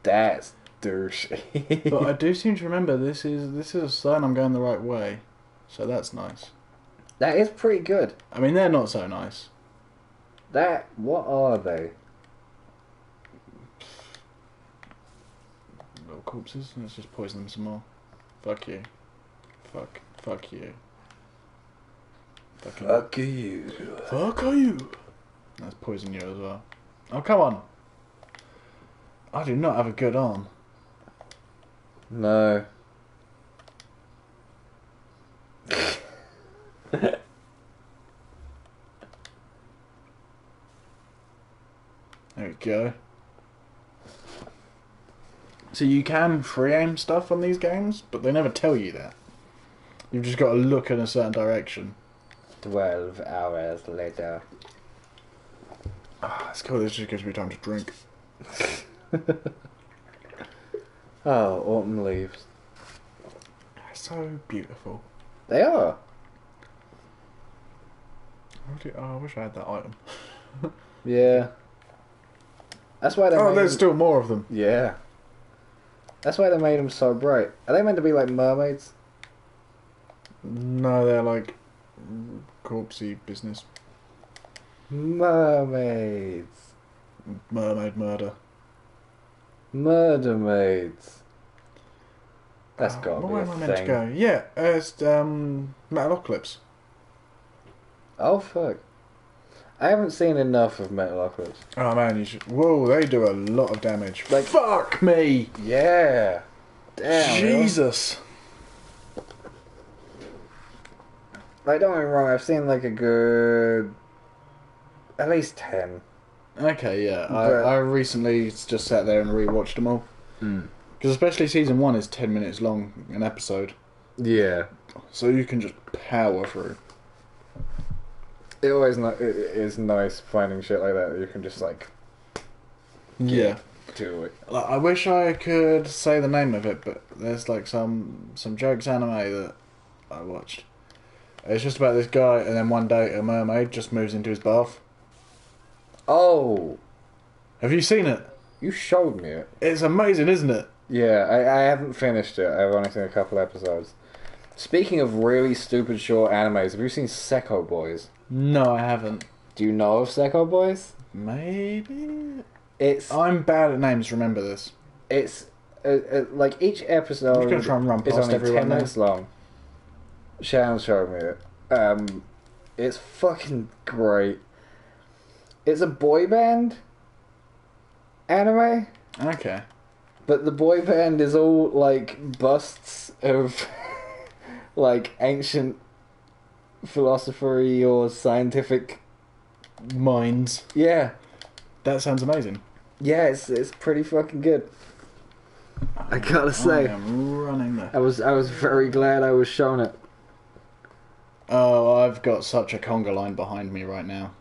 That's douchey. But I do seem to remember this is a sign I'm going the right way, so that's nice. That is pretty good. I mean, they're not so nice. What are they? Little corpses. Let's just poison them some more. Fuck you. Fuck you. Fuck you. Fuck you. Let's poison you as well. Oh, come on. I do not have a good arm. No. There we go. So you can free aim stuff on these games, but they never tell you that. You've just got to look in a certain direction. 12 hours later. Ah, it's cool. This just gives me time to drink. Oh, autumn leaves. So beautiful. They are. Oh, I wish I had that item. Yeah. That's why they Oh, made there's them... still more of them. Yeah. That's why they made them so bright. Are they meant to be like mermaids? No, they're like corpsey business. Mermaids. Mermaid murder. Murder maids. That's gotta be where a am I meant to thing. go? Yeah, it's Metalocalypse. Oh fuck. I haven't seen enough of Metalocalypse. Oh man, you should. Whoa, they do a lot of damage. Like- fuck me. Yeah. Damn. Jesus. Like, don't get me wrong, I've seen like a good... at least 10. Okay, yeah. But- I recently just sat there and rewatched them all. Because especially season 1 is 10 minutes long, an episode. Yeah. So you can just power through. It is nice finding shit like that you can just like Yeah. do it. Like, I wish I could say the name of it, but there's like some jokes anime that I watched. It's just about this guy, and then one day a mermaid just moves into his bath. Oh, Have you seen it? you showed me it. It's amazing, isn't it? Yeah, I haven't finished it. I've only seen a couple episodes. Speaking of really stupid short animes, have you seen Sekko Boys? No, I haven't. Do you know of Sekko Boys? Maybe? It's I'm bad at names, remember this. it's like each episode I'm just going to try and run is past only everyone 10 now. minutes long. Shannon showed me it. It's fucking great. It's a boy band anime, Okay. but the boy band is all like busts of like ancient philosophy or scientific. Minds. Yeah, That sounds amazing. yeah, it's pretty fucking good. I gotta I say, am running there. I was very glad I was shown it. Oh, I've got such a conga line behind me right now.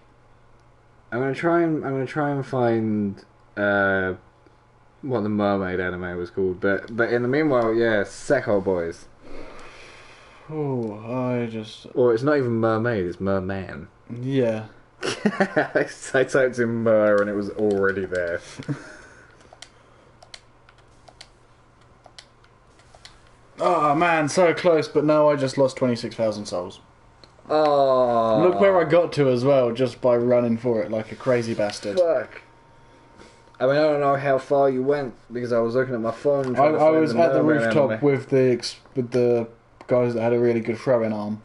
I'm gonna try and find what the mermaid anime was called, but in the meanwhile, yeah, Sekko Boys. Oh, I just... Or it's not even mermaid, it's merman. Yeah. I typed in mer and it was already there. Oh man, so close, but no, I just lost 26,000 souls. Oh, Look where I got to as well, just by running for it like a crazy bastard. fuck. I mean, I don't know how far you went because I was looking at my phone. I Trying to find was at the mermaid rooftop anime. with the guys that had a really good throwing arm.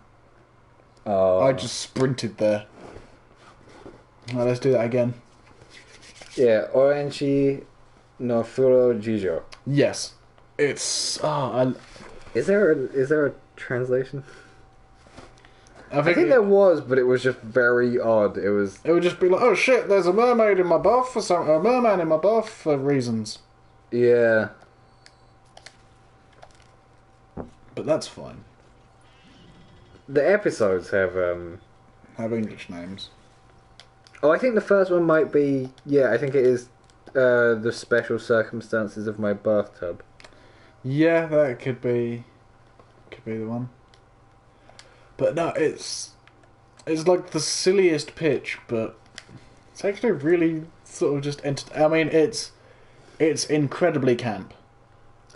Oh, I just sprinted there. Well, let's do that again. yeah, Oranchi no Furo Jijo. Yes. It's... Is there a translation? I I think there was, but it was just very odd. It was. It would just be like, oh shit, there's a mermaid in my bath a merman in my bath for reasons. Yeah. But that's fine. The episodes have Have English names. Oh, I think the first one might be. Yeah, I think it is. The special circumstances of my bathtub. Yeah, that could be the one. But no, it's like the silliest pitch, but it's actually really sort of just I mean, it's incredibly camp.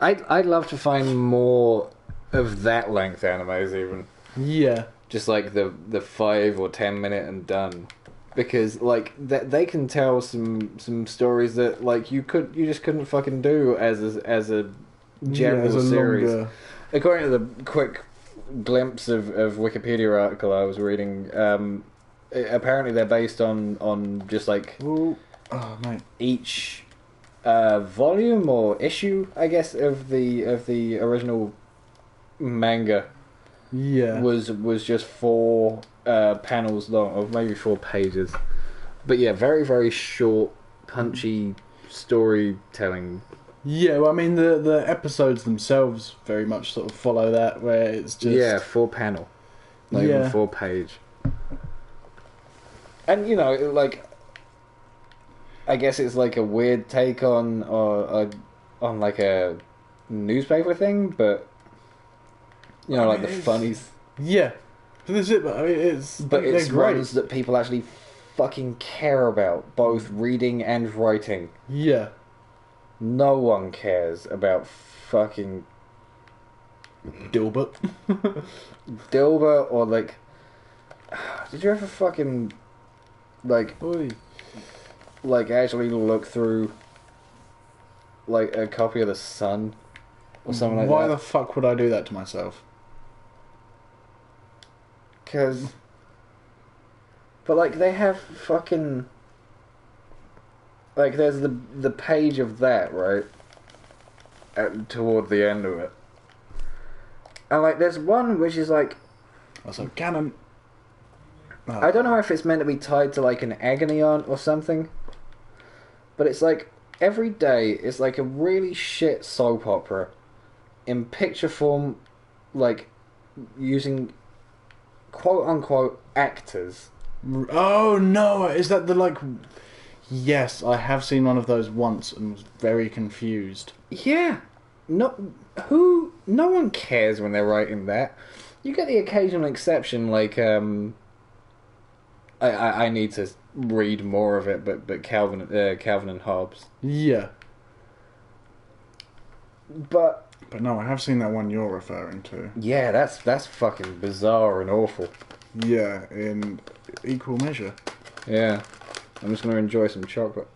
I'd love to find more of that length animes, even Yeah. just like the 5 or 10 minute and done, because like they can tell some stories that like you just couldn't fucking do as a general as a series. longer... According to the quick glimpse of Wikipedia article I was reading, apparently they're based on just like Ooh. Oh mate. each volume or issue, I guess, of the original manga Yeah. was just 4 panels long, or maybe 4 pages. But yeah, very very short, punchy storytelling Yeah, well, I mean, the episodes themselves very much sort of follow that, where it's just... Yeah, 4-panel. Not even 4-page. And, you know, like... I guess it's like a weird take on like a newspaper thing, but... You know, like the funnies. Yeah. That's it, but I mean, it's... But it's great. ones that people actually fucking care about, both reading and writing. Yeah. No one cares about fucking Dilbert. Dilbert or like... Did you ever fucking like Oy. like actually look through like a copy of The Sun or something like Why that? the fuck would I do that to myself? Because... But like they have fucking... Like there's the page of that, right? Toward the end of it. And like there's one which is like... Also, canon. Oh. I don't know if it's meant to be tied to like an agony aunt or something. But it's like every day it's like a really shit soap opera in picture form, like using quote unquote actors. Oh no, is that the like... Yes, I have seen one of those once and was very confused. Yeah. No one cares when they're writing that. You get the occasional exception, like I need to read more of it, but Calvin and Hobbes. Yeah. But no, I have seen that one you're referring to. yeah, that's fucking bizarre and awful. Yeah, in equal measure. Yeah. I'm just gonna enjoy some chocolate.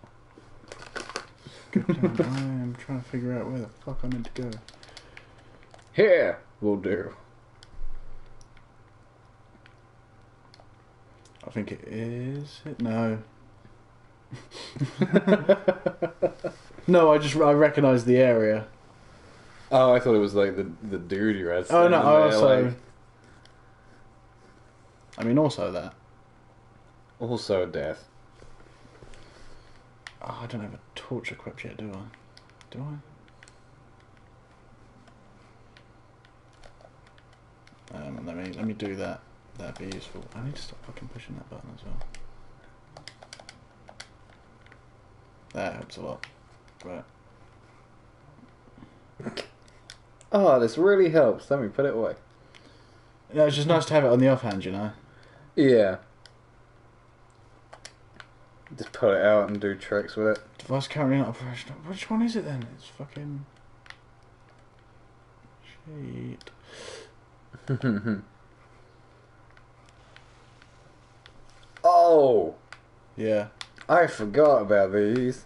God damn, I am trying to figure out where the fuck I'm meant to go. Here will do. I think it is. No. No, I recognise the area. Oh, I thought it was like the dude you had. Oh no, I also... Like... I mean, also that. Also death. Oh, I don't have a torch equipped yet, do I? Do I? Let me do that. That'd be useful. I need to stop fucking pushing that button as well. That helps a lot. Right. Oh, this really helps. Let me put it away. Yeah, it's just nice to have it on the offhand, you know? Yeah. Just put it out and do tricks with it. Device currently not operational. Which one is it then? It's fucking... Shit. Oh! Yeah. I forgot about these.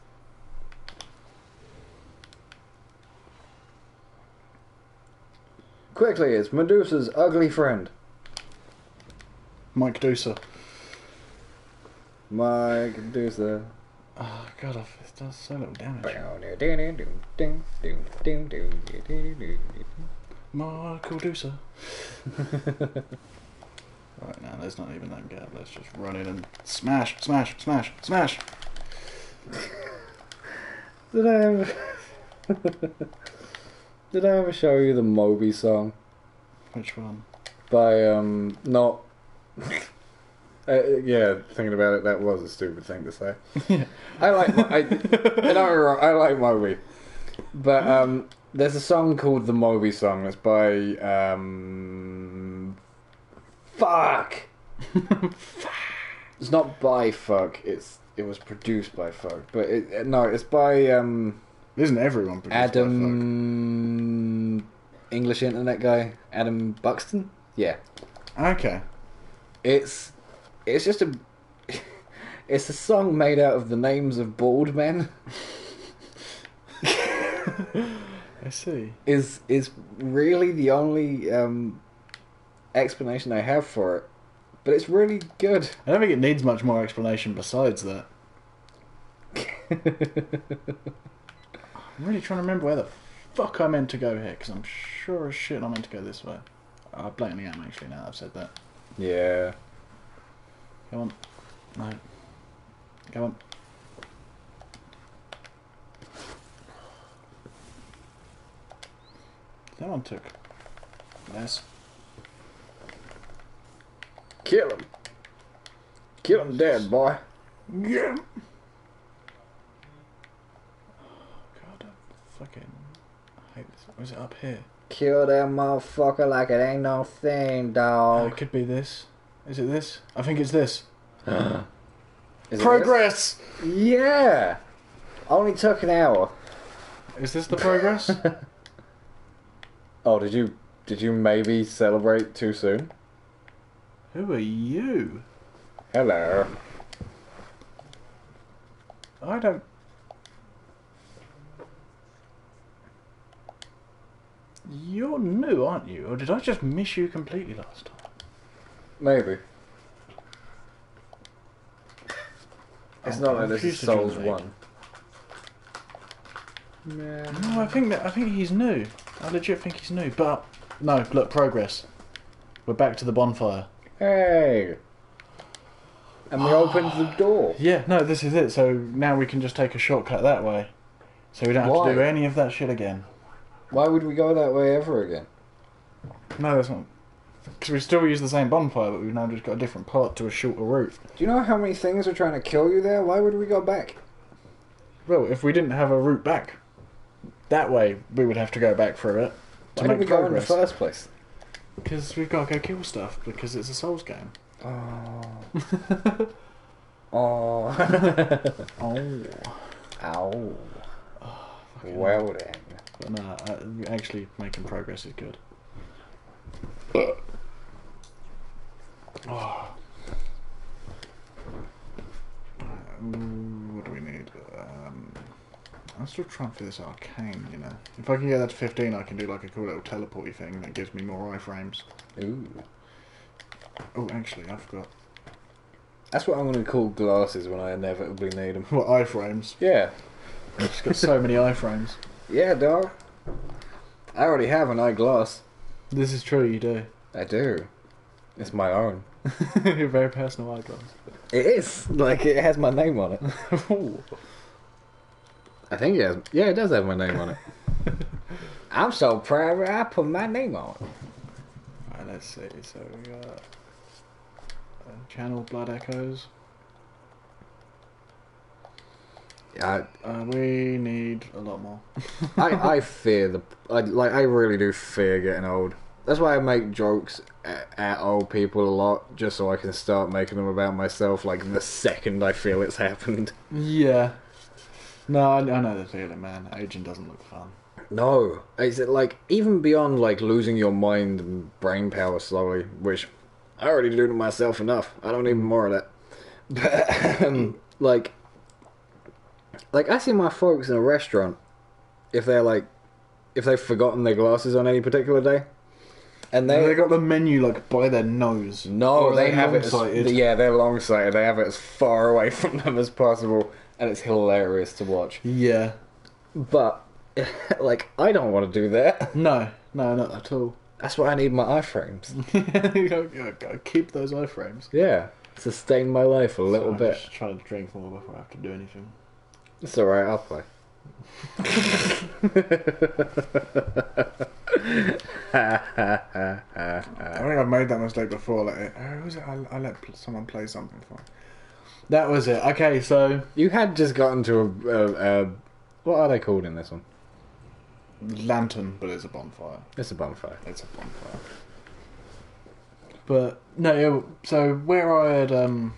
Quickly, it's Medusa's ugly friend. Mike Dooser. Mike Medusa. Oh god, it does so little damage. Michael Dooser. Right now, there's not even that gap. Let's just run in and smash, smash, smash, smash. Did I ever... Did I ever show you the Moby song? Which one? By, not... yeah, thinking about it, that was a stupid thing to say. Yeah. I like... I like Moby. But, there's a song called the Moby Song. It's by, fuck! It's not by Fuck. It was produced by Fuck. But, it's by, Isn't everyone produced Adam... English internet guy? Adam Buxton? Yeah. by Fuck? Okay. It's just a... It's a song made out of the names of bald men. I see. Is really the only explanation I have for it. But it's really good. I don't think it needs much more explanation besides that. I'm really trying to remember where the fuck I meant to go here, because I'm sure as shit I meant to go this way. I blatantly am, actually, now I've said that. Yeah. Come on. No. Come on. That one took less. Kill him. Kill him dead, boy. Yeah. God, I fucking hate this. Was it up here? Kill that motherfucker like it ain't no thing, It dog. could be this. Is it this? I think it's this. Is it Progress! this? Yeah. Only took an hour. Is this the progress? Oh, did you maybe celebrate too soon? Who are you? Hello. I don't... You're new, aren't you? Or did I just miss you completely last time? Maybe. It's not like this is confused to Souls join 1. No, I think he's new. I legit think he's new. But no, look, progress. We're back to the bonfire. Hey! And we opened the door. Yeah, no, this is it. So now we can just take a shortcut that way. So we don't have to do any of that shit again. Why would we go that way ever again? No, that's not. Because we still use the same bonfire, but we've now just got a different part to a shorter route. Do you know how many things are trying to kill you there? Why would we go back? Well, if we didn't have a route back that way, we would have to go back through it to Why make did we go in the progress. first place? Because we've got to go kill stuff, because it's a Souls game. Oh. Oh. Oh. Ow. Well then. But no, actually making progress is good. Oh. What do we need? I'm still trying for this arcane, you know. If I can get that to 15, I can do like a cool little teleporty thing that gives me more iframes. Ooh. Oh, actually, I forgot. That's what I'm going to call glasses when I inevitably need them. What, iframes? Yeah. I've just got so many iframes. Yeah, dog. I already have an eyeglass. This is true, you do. I do. It's my own. Your very personal eyeglass. It is. Like, it has my name on it. Ooh. I think it has. Yeah, it does have my name on it. I'm so proud I put my name on it. Right, let's see. So we got channel blood echoes. Yeah, We need a lot more. I fear I really do fear getting old. That's why I make jokes at old people a lot, just so I can start making them about myself like the second I feel it's happened. Yeah. No, I know the feeling, man. Aging doesn't look fun. No, is it like even beyond like losing your mind and brain power slowly, which I already do to myself enough. I don't need more of that. But like I see my folks in a restaurant if they've forgotten their glasses on any particular day, and they got the menu like by their nose. No, they have it. Yeah, they're long sighted. They have it as far away from them as possible, and it's hilarious to watch. Yeah, but like I don't want to do that. No, not at all. That's why I need my iframes. You gotta keep those iframes. Yeah, sustain my life a little bit. I'm just trying to drink more before I have to do anything. It's alright, I'll play. I think I've made that mistake before. Like, who was it? I let someone play something for me. That was it. Okay, so You had just gotten to a what are they called in this one? lantern, but it's a bonfire. It's a bonfire. It's a bonfire. But no, so where I had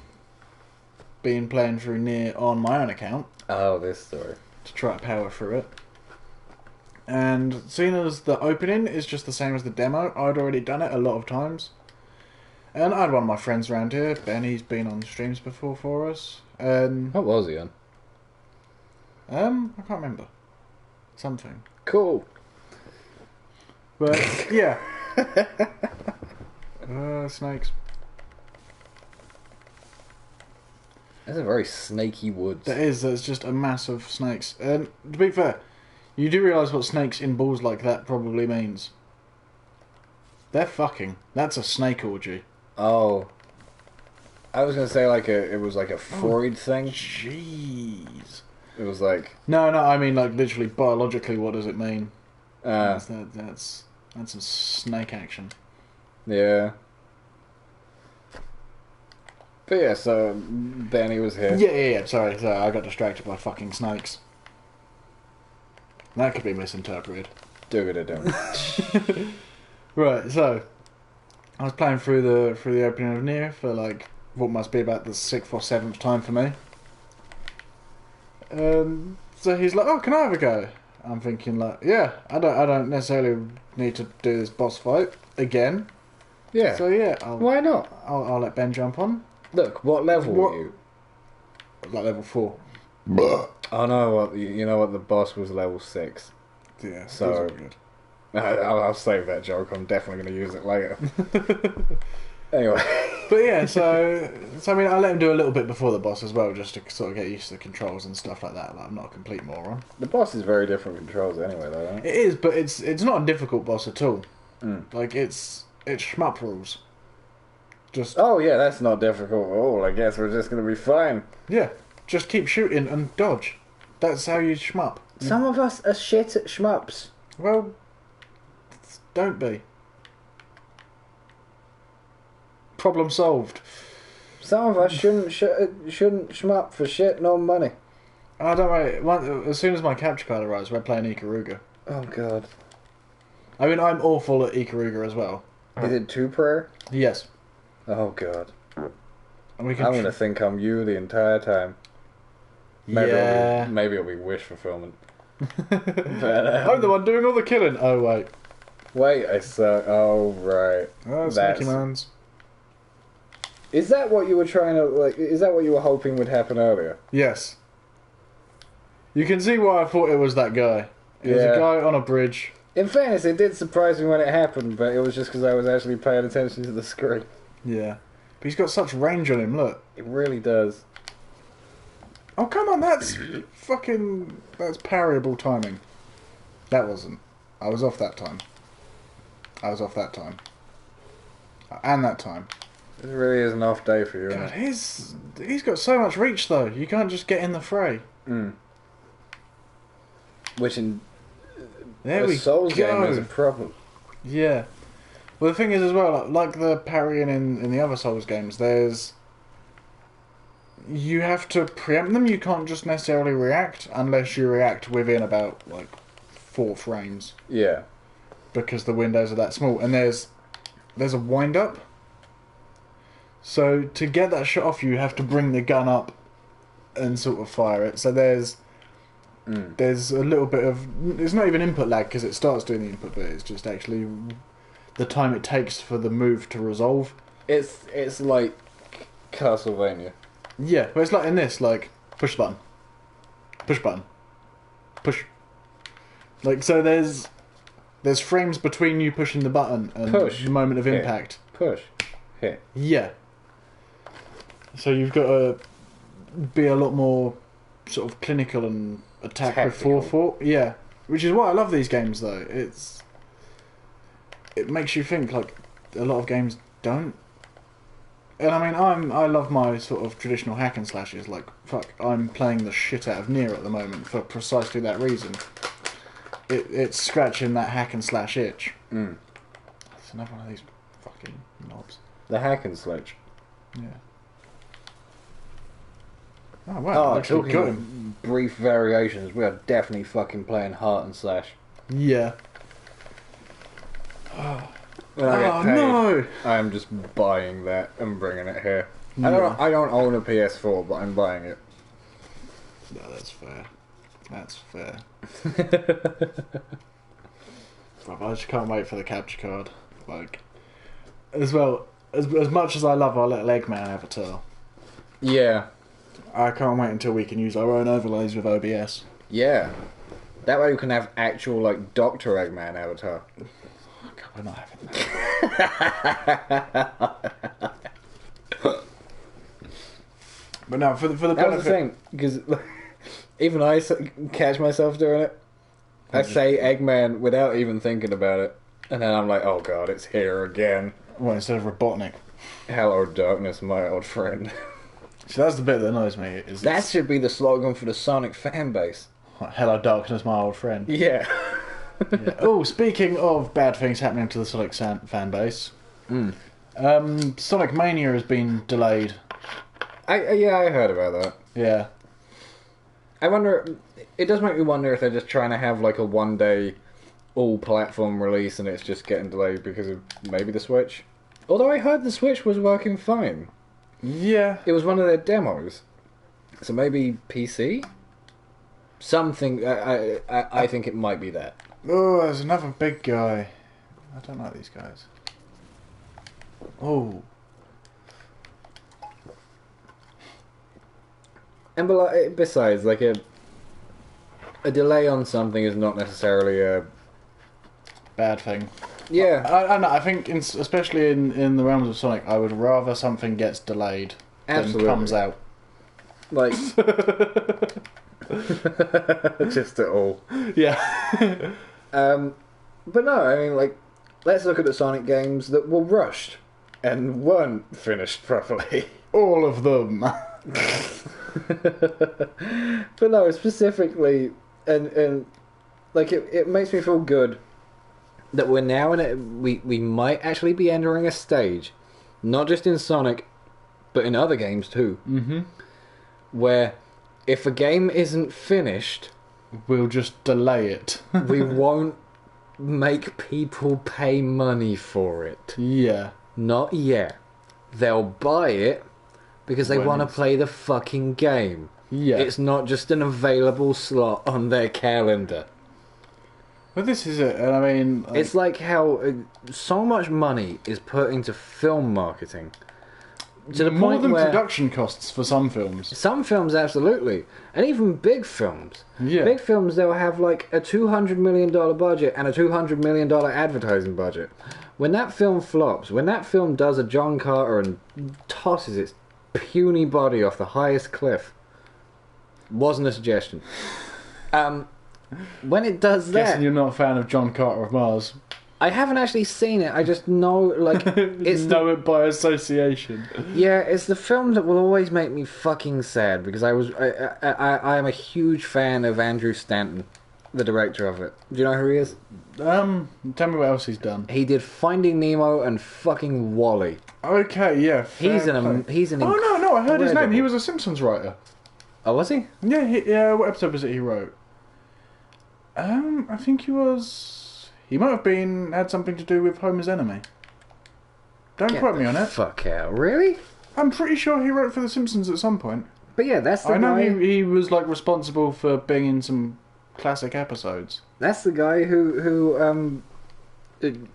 been playing through Nier on my own account. Oh, this story. To try to power through it. And seeing as the opening is just the same as the demo, I'd already done it a lot of times. And I had one of my friends around here, Ben, he's been on streams before for us. What was he on? I can't remember. Something. Cool. But, yeah. Snakes. That's a very snaky woods. There's just a mass of snakes. And to be fair, you do realise what snakes in balls like that probably means. They're fucking. That's a snake orgy. Oh. I was gonna say it was like a Freud thing. Jeez. It was like No, I mean like literally biologically what does it mean? uh, That's And some snake action. Yeah. But yeah, so Danny was here. Yeah. Sorry, I got distracted by fucking snakes. That could be misinterpreted. Do. Right, so I was playing through the opening of Nier for like what must be about the 6th or 7th time for me. So he's like, "Oh, can I have a go?" I'm thinking like, "Yeah, I don't necessarily need to do this boss fight again." Yeah. So yeah, Why not? I'll let Ben jump on. Look, what level were you? Like level 4. Oh no, what you know what, the boss was level 6. Yeah, So- so good. I'll save that joke. I'm definitely going to use it later. Anyway. But yeah, so I mean, I let him do a little bit before the boss as well, just to sort of get used to the controls and stuff like that. Like, I'm not a complete moron. The boss is very different controls anyway, though, isn't it? It is, but it's not a difficult boss at all. Mm. Like it's shmup rules. Just Oh yeah, that's not difficult at all. I guess we're just going to be fine. yeah, just keep shooting and dodge. That's how you shmup. Some of us are shit at shmups. Well, don't be. Problem solved. Some of us shouldn't shmup for shit, no money. Oh, don't worry. As soon as my capture card arrives, we're playing Ikaruga. Oh god. I mean, I'm awful at Ikaruga as well. Is it 2 prayer? Yes. Oh god. And we I'm gonna think I'm you the entire time. Maybe it'll be wish fulfillment. But, I'm the one doing all the killing. Oh, wait. Wait, I suck. Oh right. Oh, That's- Snaky Mans. Is that what you were trying to like? Is that what you were hoping would happen earlier? Yes. You can see why I thought it was that guy. It was Yeah. a guy on a bridge. In fairness, it did surprise me when it happened, but it was just because I was actually paying attention to the screen. Yeah. But he's got such range on him, look. It really does. Oh, come on, that's parryable timing. That wasn't. I was off that time. And that time. It really is an off day for you, God, isn't it? he's got so much reach, though. You can't just get in the fray. Mm. Which in There a we Souls game is a go. problem. Yeah. Well, the thing is as well, like the parrying in the other Souls games, you have to preempt them. You can't just necessarily react unless you react within about like 4 frames, Yeah. because the windows are that small. And there's a wind up. So to get that shot off, you have to bring the gun up and sort of fire it. So there's a little bit of, it's not even input lag because it starts doing the input, but it's just actually the time it takes for the move to resolve. It's like Castlevania. Yeah, but it's like in this, like push button, push. Like, so there's frames between you pushing the button and Push. the moment of Hit. impact. Push. Hit. Yeah. So you've got to be a lot more sort of clinical and attack with Tactical. forethought. Yeah, which is why I love these games though. It makes you think, like a lot of games don't. And I mean, I love my sort of traditional hack and slashes. Like, fuck, I'm playing the shit out of Nier at the moment for precisely that reason. It's scratching that hack and slash itch. Mm. It's another one of these fucking knobs. The hack and sledge. Yeah. Oh wow! Oh, I actually talking got of him. brief variations, we are definitely fucking playing heart and slash. Yeah. When I get Oh paid, no! I'm just buying that and bringing it here. Yeah. I don't own a PS4, but I'm buying it. No, that's fair. That's fair. But I just can't wait for the capture card. Like, as well as much as I love our little Eggman avatar, Yeah. I can't wait until we can use our own overlays with OBS. Yeah. That way we can have actual, like, Dr. Eggman avatar. God, we're not having that. But no, for the That was benefit. the thing, because even I catch myself doing it. I say Eggman without even thinking about it. And then I'm like, oh god, it's here again. Well, instead of Robotnik. Hello, darkness, my old friend. So that's the bit that annoys me. Is That should be the slogan for the Sonic fan base. hello, darkness, my old friend. Yeah. Yeah. Oh, speaking of bad things happening to the Sonic fan base, Sonic Mania has been delayed. I heard about that. Yeah. I wonder. It does make me wonder if they're just trying to have like a one-day all-platform release, and it's just getting delayed because of maybe the Switch. Although I heard the Switch was working fine. Yeah. It was one of their demos, so maybe PC. Something. I think it might be that. Oh, there's another big guy. I don't like these guys. Oh. And besides, like a delay on something is not necessarily a Bad thing. yeah. I know. I think, especially in the realms of Sonic, I would rather something gets delayed Absolutely. than comes out. Like just at all. Yeah. But no, I mean, like, let's look at the Sonic games that were rushed and weren't finished properly. All of them. But no, specifically, and like, it makes me feel good that we're now we might actually be entering a stage, not just in Sonic, but in other games too, where if a game isn't finished, We'll just delay it. we won't make people pay money for it. Yeah. Not yet. They'll buy it because they When want to it's- play the fucking game. Yeah. It's not just an available slot on their calendar. But this is it, and I mean... It's like how so much money is put into film marketing. To the more point than where production costs for some films. some films, absolutely. And even big films. Yeah. Big films, they'll have like a $200 million budget and a $200 million advertising budget. When that film flops, when that film does a John Carter and tosses its puny body off the highest cliff, wasn't a suggestion. When it does that, Guessing you're not a fan of John Carter of Mars. I haven't actually seen it. I just know, like, it's know it by association. it's the film that will always make me fucking sad because I am a huge fan of Andrew Stanton, the director of it. Do you know who he is? Tell me what else he's done. He did Finding Nemo and fucking Wall-E. Okay, yeah. He's fair an play. he's an. Oh no, I heard his name. incredible- He was a Simpsons writer. Oh, was he? Yeah, what episode was it he wrote? I think he was... He might have had something to do with Homer's Enemy. Don't Get quote me the on it. Fuck out, really? I'm pretty sure he wrote for The Simpsons at some point. But yeah, that's the I know guy. he was like responsible for being in some classic episodes. That's the guy who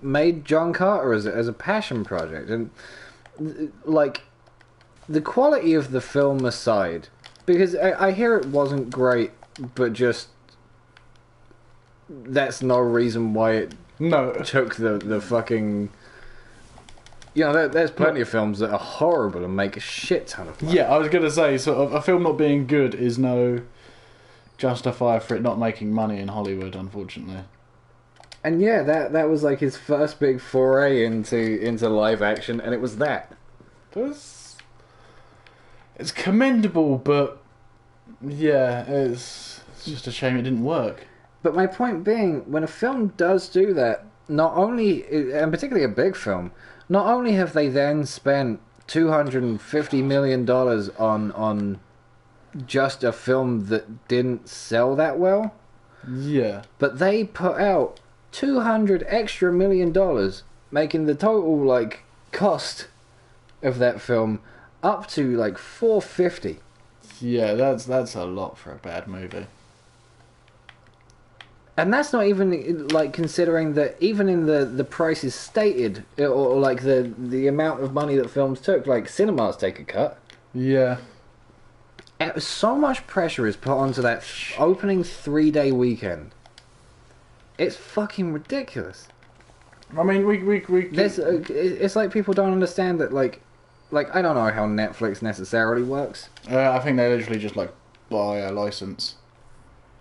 made John Carter as a passion project, and like the quality of the film aside, because I hear it wasn't great, but just that's no reason why it No. took the fucking. You know, there's plenty of films that are horrible and make a shit ton of money. Yeah, I was going to say, sort of, a film not being good is no justifier for it not making money in Hollywood, unfortunately. And yeah, that was like his first big foray into live action, and it was that. It's commendable, but yeah, it's just a shame it didn't work. But my point being, when a film does do that, not only, and particularly a big film, not only have they then spent $250 million on just a film that didn't sell that well, Yeah. but they put out $200 extra million, making the total like cost of that film up to like $450. Yeah, that's a lot for a bad movie. And that's not even like considering that even in the prices stated, or like the amount of money that films took, like cinemas take a cut. Yeah. So much pressure is put onto that opening 3-day weekend. It's fucking ridiculous. I mean, we It's like people don't understand that like I don't know how Netflix necessarily works. I think they literally just like buy a license.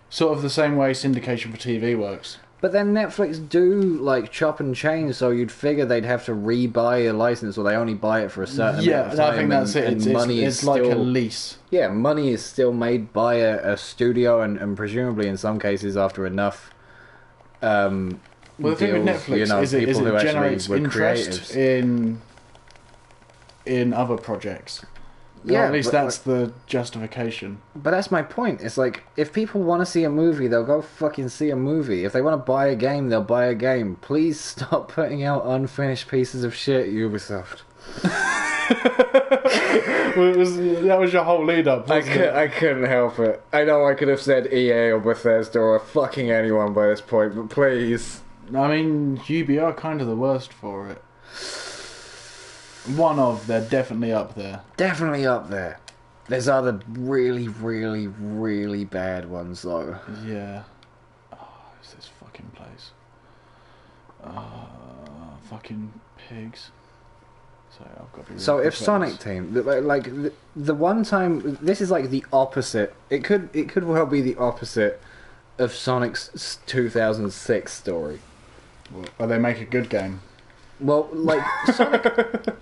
Sort of the same way syndication for TV works. But then Netflix do like chop and change, so you'd figure they'd have to re-buy a license, or they only buy it for a certain amount of time. I think that's it. And money is it's like a still, lease. yeah, money is still made by a studio, and presumably in some cases after enough Deals, the thing with Netflix is it people who actually generates were interest creatives. in other projects. Or Yeah, at least but, that's the justification. But that's my point. It's like, if people want to see a movie, they'll go fucking see a movie. If they want to buy a game, they'll buy a game. Please stop putting out unfinished pieces of shit, Ubisoft. That was your whole lead up. I couldn't help it. I know I could have said EA or Bethesda or fucking anyone by this point, but please. I mean, UB are kind of the worst for it. They're definitely up there. Definitely up there. There's other really, really, really bad ones, though. Yeah. Oh, it's this fucking place. Fucking pigs. So I've got to be So really if Sonic Team, like the one time, this is like the opposite. It could well be the opposite of Sonic's 2006 story. Well, they make a good game. Well, like Sonic,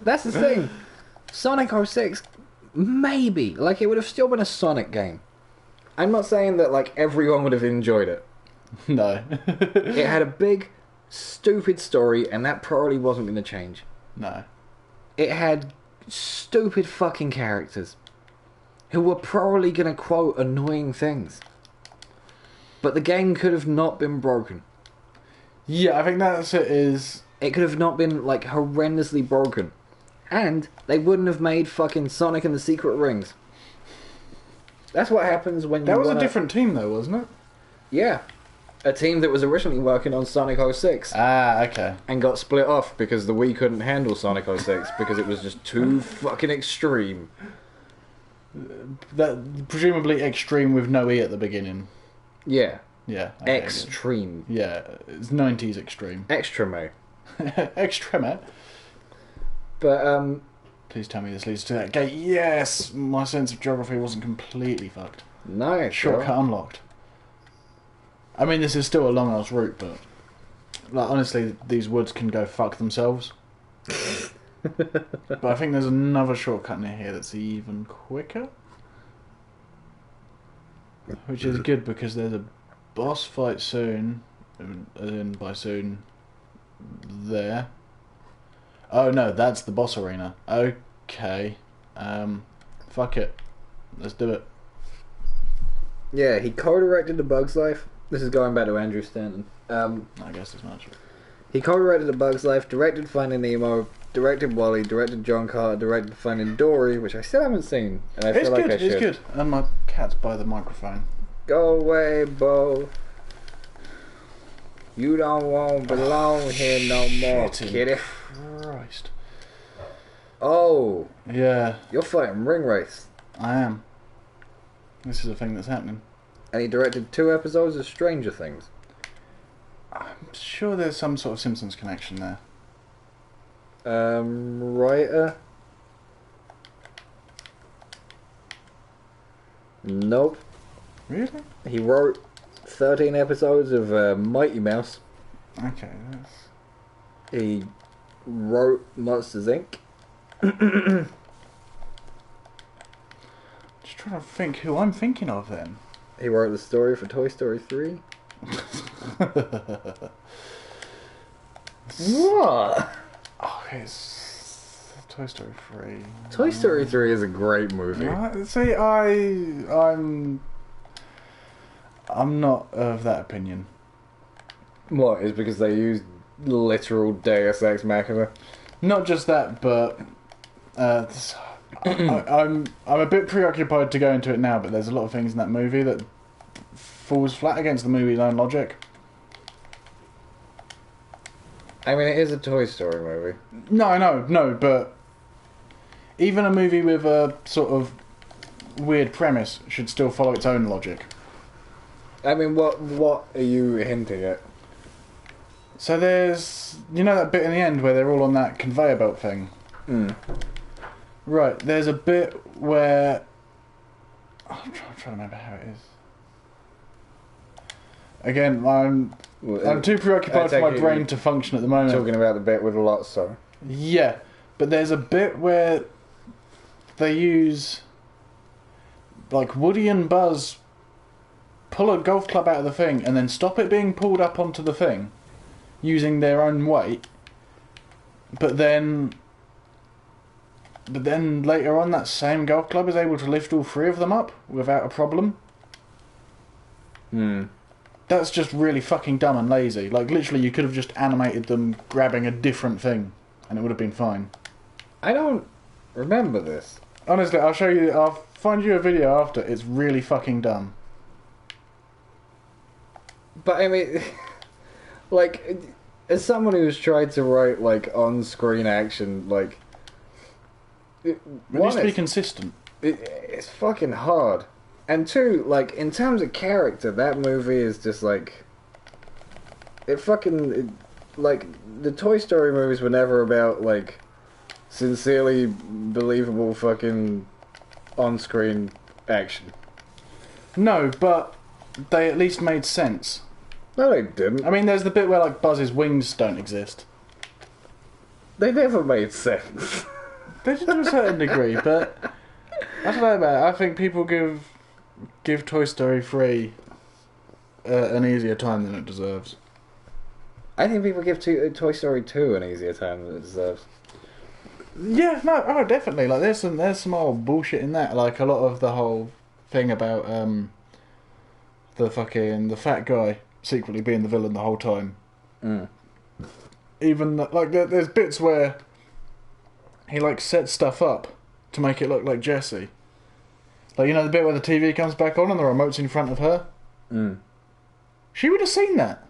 that's the thing. Sonic 06, maybe like it would have still been a Sonic game. I'm not saying that like everyone would have enjoyed it. No. It had a big, stupid story, and that probably wasn't going to change. No. It had stupid fucking characters who were probably going to quote annoying things. But the game could have not been broken. Yeah, I think that's it. It could have not been like horrendously broken. And they wouldn't have made fucking Sonic and the Secret Rings. That's what happens when That was a different team though, wasn't it? Yeah. A team that was originally working on Sonic 06. Ah, okay. And got split off because the Wii couldn't handle Sonic 06 because it was just too fucking extreme. That presumably extreme with no E at the beginning. Yeah. Yeah. Okay, Extreme. yeah, it's 90s extreme. Extreme. Extreme. But, Please tell me this leads to that gate. Yes! My sense of geography wasn't completely fucked. nice. Shortcut unlocked. I mean, this is still a long ass route, but like honestly, these woods can go fuck themselves. But I think there's another shortcut near here that's even quicker, which is good because there's a boss fight soon. As in by soon, there. Oh no, that's the boss arena. Okay, fuck it, let's do it. Yeah, he co-directed The Bug's Life. This is going back to Andrew Stanton. I guess as much. He co-directed The Bug's Life, directed Finding Nemo, directed Wall-E, directed John Carter, directed Finding Dory, which I still haven't seen, and I feel like I should. It's good. And my cat's by the microphone. Go away, Bo. You don't want belong here no more, kitty. Christ. Oh, Yeah, you're fighting Ring Wraiths. I am. This is a thing that's happening. And he directed 2 episodes of Stranger Things. I'm sure there's some sort of Simpsons connection there. Writer? Nope. Really? He wrote 13 episodes of Mighty Mouse. Okay. That's... He wrote Monsters Inc. Just trying to think who I'm thinking of then. He wrote the story for Toy Story 3. What? Oh, it's Toy Story 3. Toy Story 3 is a great movie. See, I'm not of that opinion. What? Is because they used literal Deus Ex Machina? Not just that, but I'm a bit preoccupied to go into it now. But there's a lot of things in that movie that falls flat against the movie's own logic. I mean, it is a Toy Story movie. No, but even a movie with a sort of weird premise should still follow its own logic. I mean, what are you hinting at? So there's, you know that bit in the end where they're all on that conveyor belt thing? Mm. Right, there's a bit where... I'm trying to remember how it is. Again, I'm too preoccupied for my brain to function at the moment. Talking about the bit with Lotso. Yeah, but there's a bit where they use... like Woody and Buzz pull a golf club out of the thing and then stop it being pulled up onto the thing using their own weight, but then later on that same golf club is able to lift all 3 of them up without a problem. That's just really fucking dumb and lazy. Like, literally, you could have just animated them grabbing a different thing, and it would have been fine. I don't remember this. Honestly, I'll show you. I'll find you a video after. It's really fucking dumb. But I mean, like, as someone who's tried to write like on-screen action, like, It needs to be consistent. It's fucking hard. And 2, like, in terms of character, that movie is just like, like, the Toy Story movies were never about like sincerely believable fucking on-screen action. No, but they at least made sense. No, they didn't. I mean, there's the bit where like Buzz's wings don't exist. They never made sense. They did to a certain degree, but I don't know about it. I think people give Toy Story 3 an easier time than it deserves. I think people give Toy Story 2 an easier time than it deserves. Yeah, no, oh, definitely. Like, there's some old bullshit in that. Like, a lot of the whole thing about the fat guy secretly being the villain the whole time. Even like there's bits where he like sets stuff up to make it look like Jessie. Like, you know, the bit where the TV comes back on and the remote's in front of her? She would have seen that.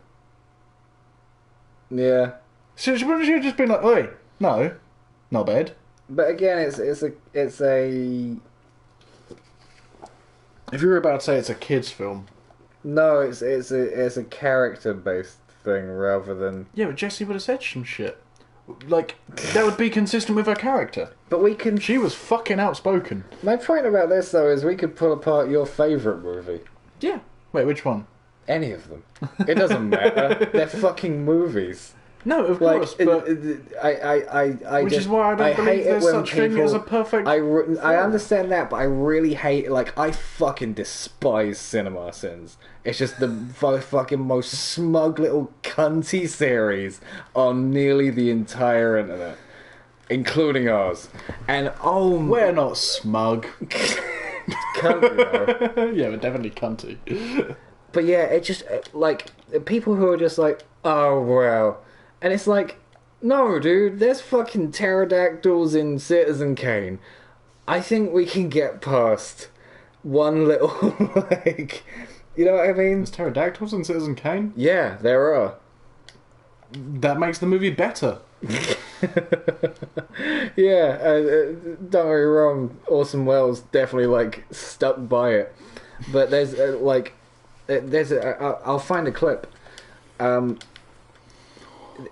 Yeah. She wouldn't have just been like, oi, no, not bad. But again, it's a If you were about to say it's a kid's film. no, it's a character based thing rather than. Yeah, but Jessie would have said some shit. Like, that would be consistent with her character. But we can. She was fucking outspoken. My point about this though is we could pull apart your favourite movie. Yeah. Wait, which one? Any of them. It doesn't matter. They're fucking movies. No, of course, but I which just, is why I don't believe hate there's it when such thing as a people. perfect. I understand that, but I really hate. Like, I fucking despise cinema sins. It's just the fucking most smug little cunty series on nearly the entire internet, including ours. And oh, We're not smug. cunty though. Yeah, we're definitely cunty. But yeah, it just like people who are just like, oh well. And it's like, no, dude, there's fucking pterodactyls in Citizen Kane. I think we can get past one little, like, you know what I mean? There's pterodactyls in Citizen Kane? Yeah, there are. That makes the movie better. Yeah, don't get me wrong, Orson Welles definitely, like, stuck by it. But there's, I'll find a clip.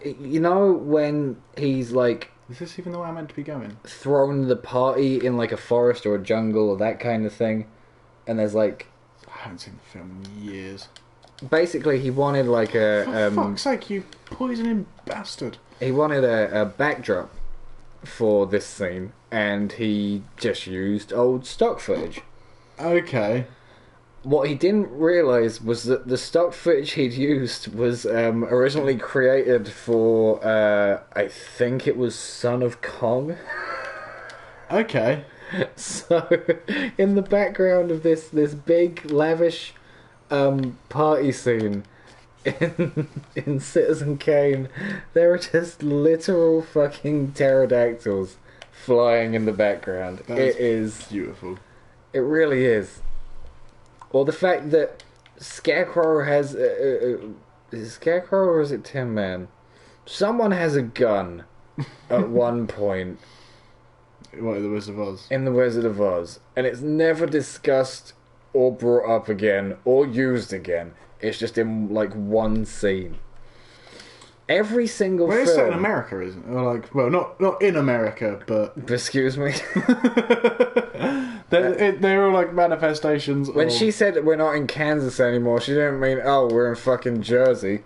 You know when he's like Is this even the way I'm meant to be going? thrown the party in like a forest or a jungle or that kind of thing, and there's like I haven't seen the film in years. basically he wanted like For fuck's sake, you poisoning bastard. he wanted a backdrop for this scene, and he just used old stock footage. Okay. What he didn't realise was that the stock footage he'd used was originally created for, I think it was Son of Kong. Okay. So, in the background of this big, lavish party scene in Citizen Kane, there are just literal fucking pterodactyls flying in the background. That's it is beautiful. It really is. Or the fact that Scarecrow has... is it Scarecrow or is it Tin Man? Someone has a gun at one point What, The Wizard of Oz? in The Wizard of Oz. And it's never discussed or brought up again or used again. It's just in, like, one scene. Every single Well, film... it's set in America, isn't it? Or like, well, not in America, but... Excuse me? They're all like manifestations When of... she said that we're not in Kansas anymore, she didn't mean, oh, we're in fucking Jersey.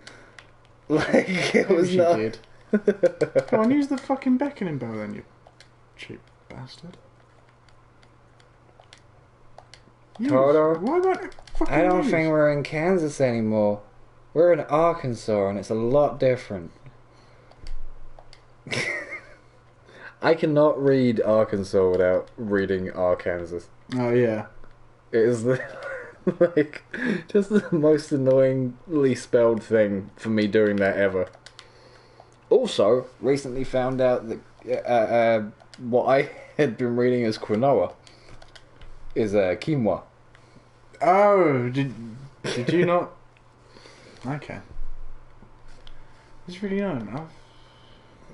Like, it Maybe was she not... did. Come on, use the fucking beckoning bell then, you cheap bastard. Toto, Why won't it fucking I don't use? think we're in Kansas anymore. We're in Arkansas, and it's a lot different. I cannot read Arkansas without reading Arkansas. Oh yeah. It is the, like just the most annoyingly spelled thing for me doing that ever. Also, recently found out that what I had been reading as quinoa is quinoa. Oh, did you not? Okay. It's really known.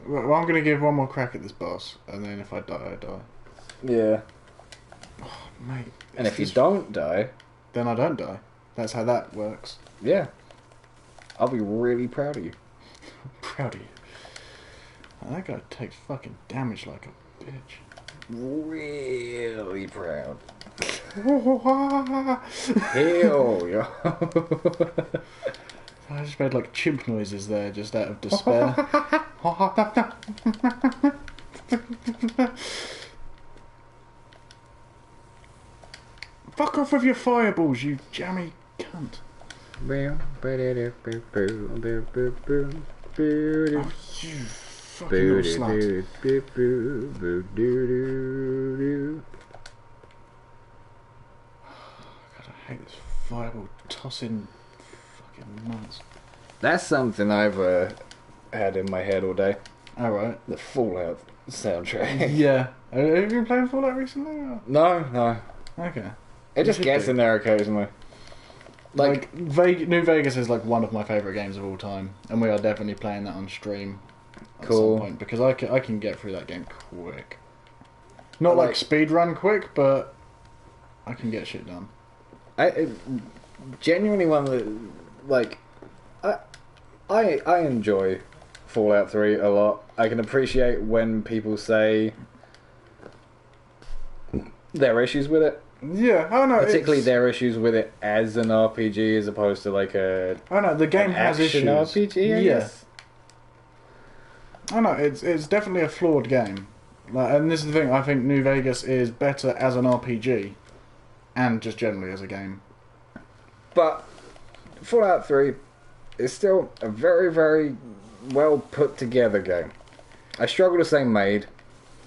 Well, I'm gonna give one more crack at this boss, and then if I die, I die. Yeah. Oh, mate. And if you don't die, then I don't die. That's how that works. yeah, I'll be really proud of you. Proud of you. Oh, that guy takes fucking damage like a bitch. Really proud. I Hell yeah. just made like chimp noises there, just out of despair. Fuck off with your fireballs, you jammy cunt. Oh, you fucking little slut. God, I hate this fireball tossing fucking nuts. That's something I've had in my head all day. Alright. The Fallout soundtrack. Yeah. Have you been playing Fallout recently? Or? No. Okay. It just should gets do. in there occasionally. Like New Vegas is like one of my favourite games of all time, and we are definitely playing that on stream at Cool. some point, because I can get through that game quick. Not Like- like speed run quick, but I can get shit done. I genuinely one that, like, I enjoy Fallout 3 a lot. I can appreciate when people say there are issues with it. Yeah, I know. Particularly their issues with it as an RPG as opposed to like a I know the game an has action issues. RPG. I Yeah, guess. I know it's definitely a flawed game. Like, and this is the thing. I think New Vegas is better as an RPG, and just generally as a game. But Fallout 3 is still a very, very well put together game. I struggle to say made.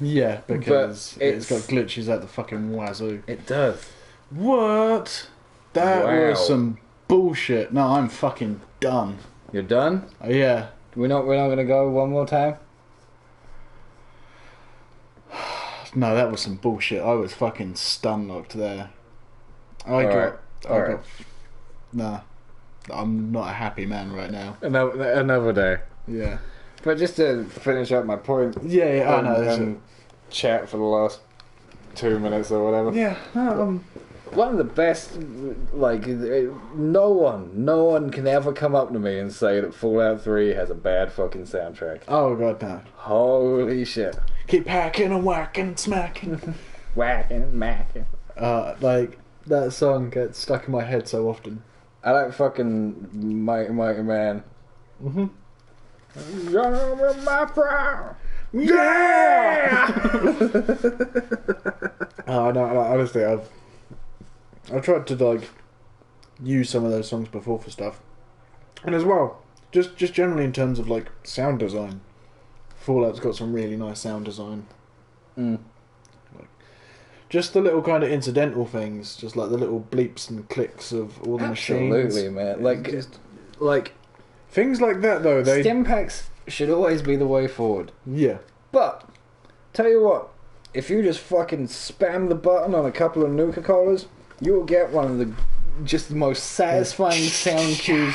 Yeah, because But it's got it's- glitches at the fucking wazoo. It does. What? That Wow. was some bullshit. No, I'm fucking done. You're done? Yeah. We're not gonna go one more time? No, that was some bullshit. I was fucking stun locked there. Alright. Nah. I'm not a happy man right now. Another day. Yeah. But just to finish up my point, Yeah, I know. and chat for the last 2 minutes or whatever. Yeah. One of the best, like, no one can ever come up to me and say that Fallout 3 has a bad fucking soundtrack. Oh god, no. Holy shit. Keep hacking and whacking and smacking. Whacking, macking. Like, that song gets stuck in my head so often. I like fucking Mighty Man. Mm-hmm. You're my proud. Yeah! Oh no, honestly, I've tried to like use some of those songs before for stuff, and as well, just generally in terms of like sound design, Fallout's got some really nice sound design. Mm. Just the little kind of incidental things, just like the little bleeps and clicks of all the machines. Absolutely, man. Like Things like that, though. They stim packs should always be the way forward. yeah. But tell you what, if you just fucking spam the button on a couple of Nuka-Colas, you will get one of the most satisfying sound cues.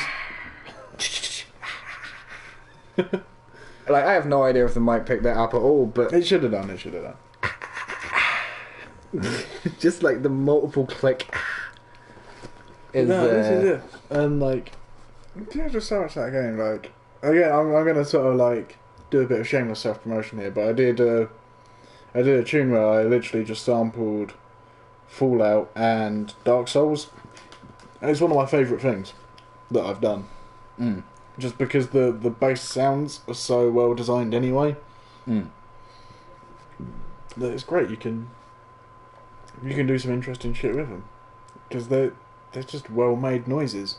Like, I have no idea if the mic picked that up at all, but It should have done. It should have done. just like the multiple click is This is it. And like, there's just so much that game. Like, again, I'm gonna sort of like do a bit of shameless self promotion here, but I did a tune where I literally just sampled Fallout and Dark Souls, and it's one of my favourite things that I've done. Mm. Just because the bass sounds are so well designed anyway. Mm. That it's great. You can do some interesting shit with them. because they're just well-made noises.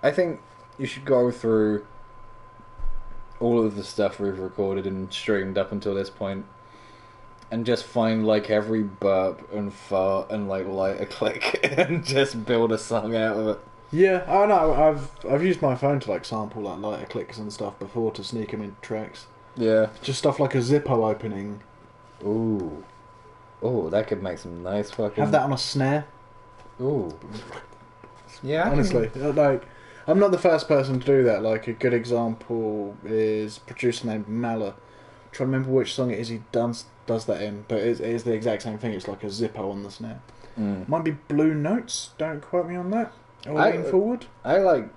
I think you should go through all of the stuff we've recorded and streamed up until this point, and just find like every burp and fart and like light a click, and just build a song out of it. Yeah, I know. I've used my phone to like sample like lighter clicks and stuff before to sneak them into tracks. Yeah. Just stuff like a Zippo opening. Ooh, that could make some nice fucking. Have that on a snare. Ooh. Yeah. Honestly, like, I'm not the first person to do that. Like, a good example is a producer named Mala. I'm trying to remember which song it is he does that in, but it is the exact same thing. It's like a Zippo on the snare. Might be Blue Notes. Don't quote me on that. Or Lean Forward. I like.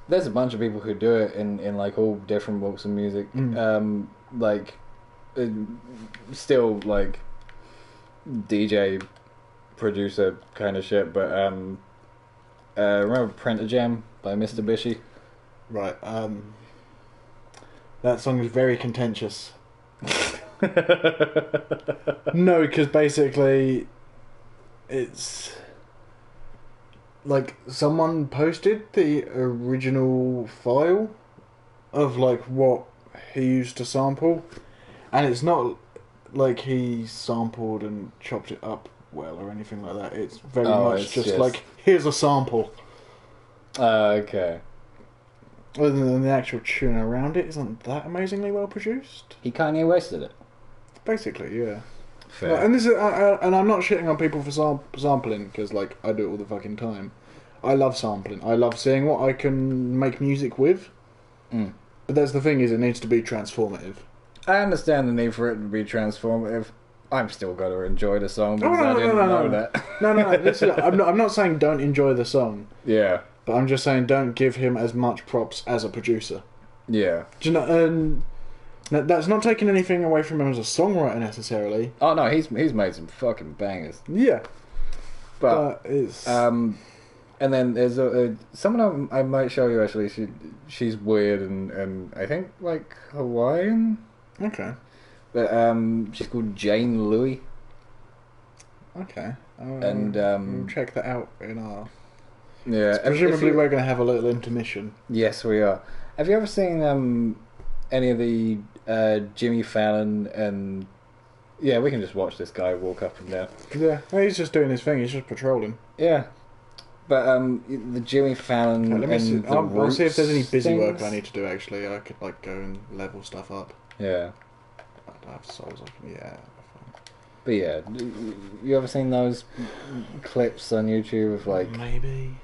There's a bunch of people who do it in like all different walks of music. Still like DJ, producer kind of shit. But remember Printer Jam by Mr. Bishy? Right. That song is very contentious. No, because basically it's like someone posted the original file of like what he used to sample, and it's not like he sampled and chopped it up well or anything like that. It's very much just like, here's a sample. Okay. Other than the actual tune around it isn't that amazingly well produced. He Kanye Wested it. Basically, yeah. Fair. And this is, and I'm not shitting on people for sampling, because like I do it all the fucking time. I love sampling. I love seeing what I can make music with. But that's the thing, is it needs to be transformative. I understand the need for it to be transformative. I'm still going to enjoy the song because I didn't know that. No. Listen, I'm not saying don't enjoy the song. Yeah. But I'm just saying don't give him as much props as a producer. Yeah. Do you know? That's not taking anything away from him as a songwriter necessarily. Oh no, he's made some fucking bangers. Yeah. But it's and then there's someone I might show you actually. She's weird and I think like Hawaiian. Okay. But she's called Jane Louie. Okay. And we'll check that out in our. Yeah. So presumably we're going to have a little intermission. Yes, we are. Have you ever seen any of the Jimmy Fallon and? Yeah, we can just watch this guy walk up and down. Yeah, he's just doing his thing. He's just patrolling. Yeah. But the Jimmy Fallon and the I'll see if there's any busy things. work I need to do. Actually, I could like go and level stuff up. Yeah. I have souls. Yeah. But yeah, you ever seen those clips on YouTube of like? Maybe.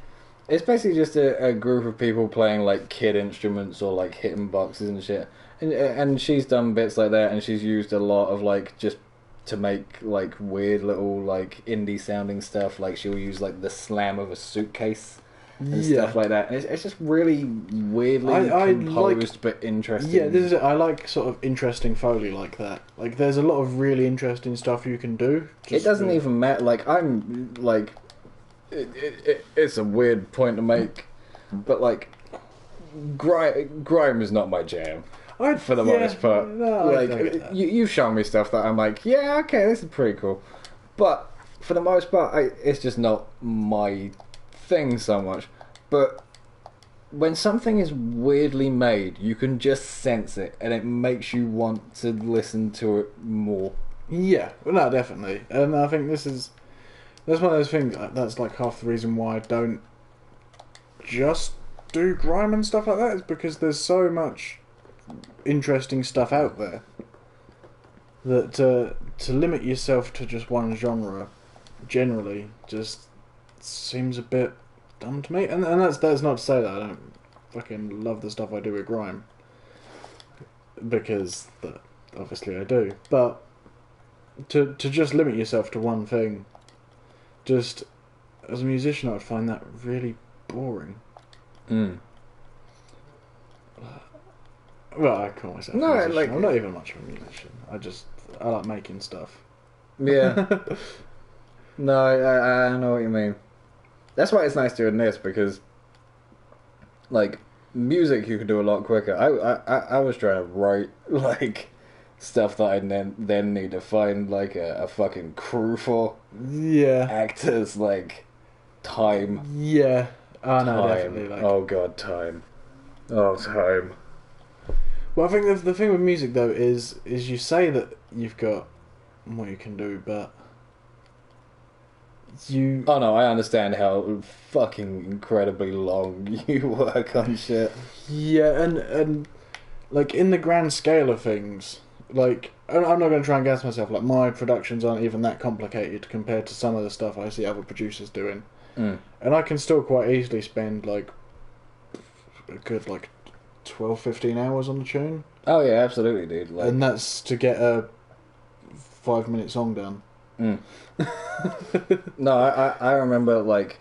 It's basically just a group of people playing like kid instruments or like hitting boxes and shit. And she's done bits like that, and she's used a lot of like just to make like weird little like indie sounding stuff. Like she'll use like the slam of a suitcase and stuff like that. And it's just really weirdly composed but interesting. Yeah, this is it. I like sort of interesting Foley like that. Like there's a lot of really interesting stuff you can do. It doesn't even matter. Like I'm like, it's a weird point to make, but like, grime is not my jam. For the most part, no, like you've shown me stuff that I'm like, yeah, okay, this is pretty cool, but for the most part, it's just not my thing so much. But when something is weirdly made, you can just sense it, and it makes you want to listen to it more. Yeah, well, no, definitely, and I think that's one of those things. That's like half the reason why I don't just do grime and stuff like that, is because there's so much interesting stuff out there that to limit yourself to just one genre generally just seems a bit dumb to me, and that's not to say that I don't fucking love the stuff I do with grime, because obviously I do, but to just limit yourself to one thing, just as a musician I would find that really boring. Well, I call myself a musician. like, I'm not even much of a musician. I like making stuff. Yeah. No, I know what you mean. That's why it's nice doing this, because like music you can do a lot quicker. I was trying to write like stuff that I then need to find like a fucking crew for. Yeah. Actors, like time. Yeah. Oh no, Time. definitely. Like, Oh god, time. Oh, time. well, I think the thing with music though is you say that you've got what you can do, but you. Oh no, I understand how fucking incredibly long you work on shit. Yeah, and like in the grand scale of things, like I'm not going to try and gas myself. Like my productions aren't even that complicated compared to some of the stuff I see other producers doing, and I can still quite easily spend like a good like 12, 15 hours on the tune. Oh yeah, absolutely, dude. Like, And that's to get a 5-minute song done. no, I remember like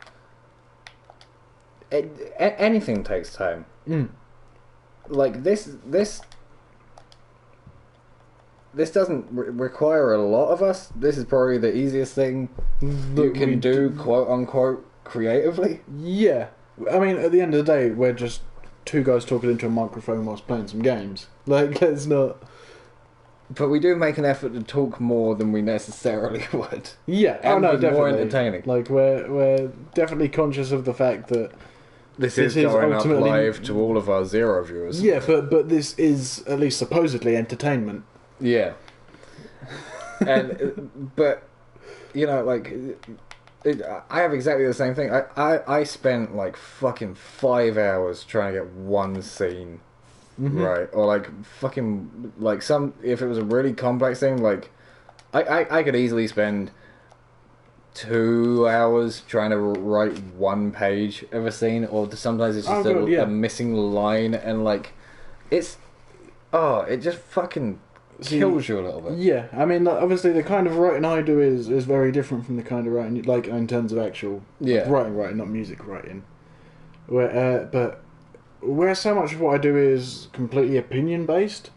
anything takes time. Like this doesn't require a lot of us. This is probably the easiest thing you can do, quote unquote, creatively. Yeah, I mean, at the end of the day, we're just two guys talking into a microphone whilst playing some games. Like, let's not. But we do make an effort to talk more than we necessarily would. Yeah, And no, be definitely more entertaining. Like, we're definitely conscious of the fact that This This is is going up ultimately- live to all of our Zero viewers. yeah, but this is at least supposedly entertainment. Yeah. But you know, like I have exactly the same thing. I spent like fucking 5 hours trying to get one scene right, or like fucking like some. If it was a really complex thing, like I could easily spend 2 hours trying to write one page of a scene, or sometimes it's just a missing line, and like it just fucking kills you a little bit. Yeah, I mean, like, obviously the kind of writing I do is very different from the kind of writing, like in terms of actual writing, not music writing. But where so much of what I do is completely opinion based,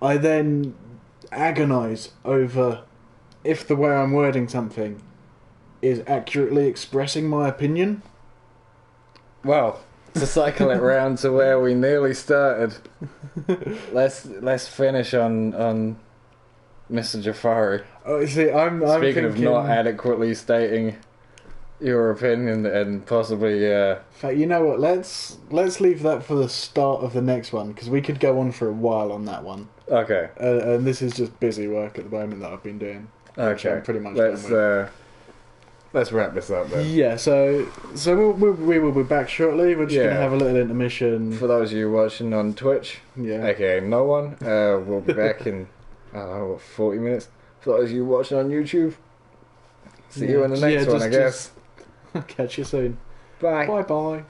I then agonise over if the way I'm wording something is accurately expressing my opinion. Well, to cycle it round to where we nearly started, let's finish on Mr. Jafari. Oh, see, I'm Speaking thinking, of not adequately stating your opinion and possibly in fact, you know what? Let's leave that for the start of the next one, because we could go on for a while on that one. okay. And this is just busy work at the moment that I've been doing. Okay, I'm pretty much done with. Let's wrap this up then. Yeah, so we will be back shortly. We're just Yeah. going to have a little intermission. For those of you watching on Twitch, Yeah. aka no one, we'll be back in 40 minutes. For those of you watching on YouTube, see you in the next one, I guess. Catch you soon. Bye. Bye bye.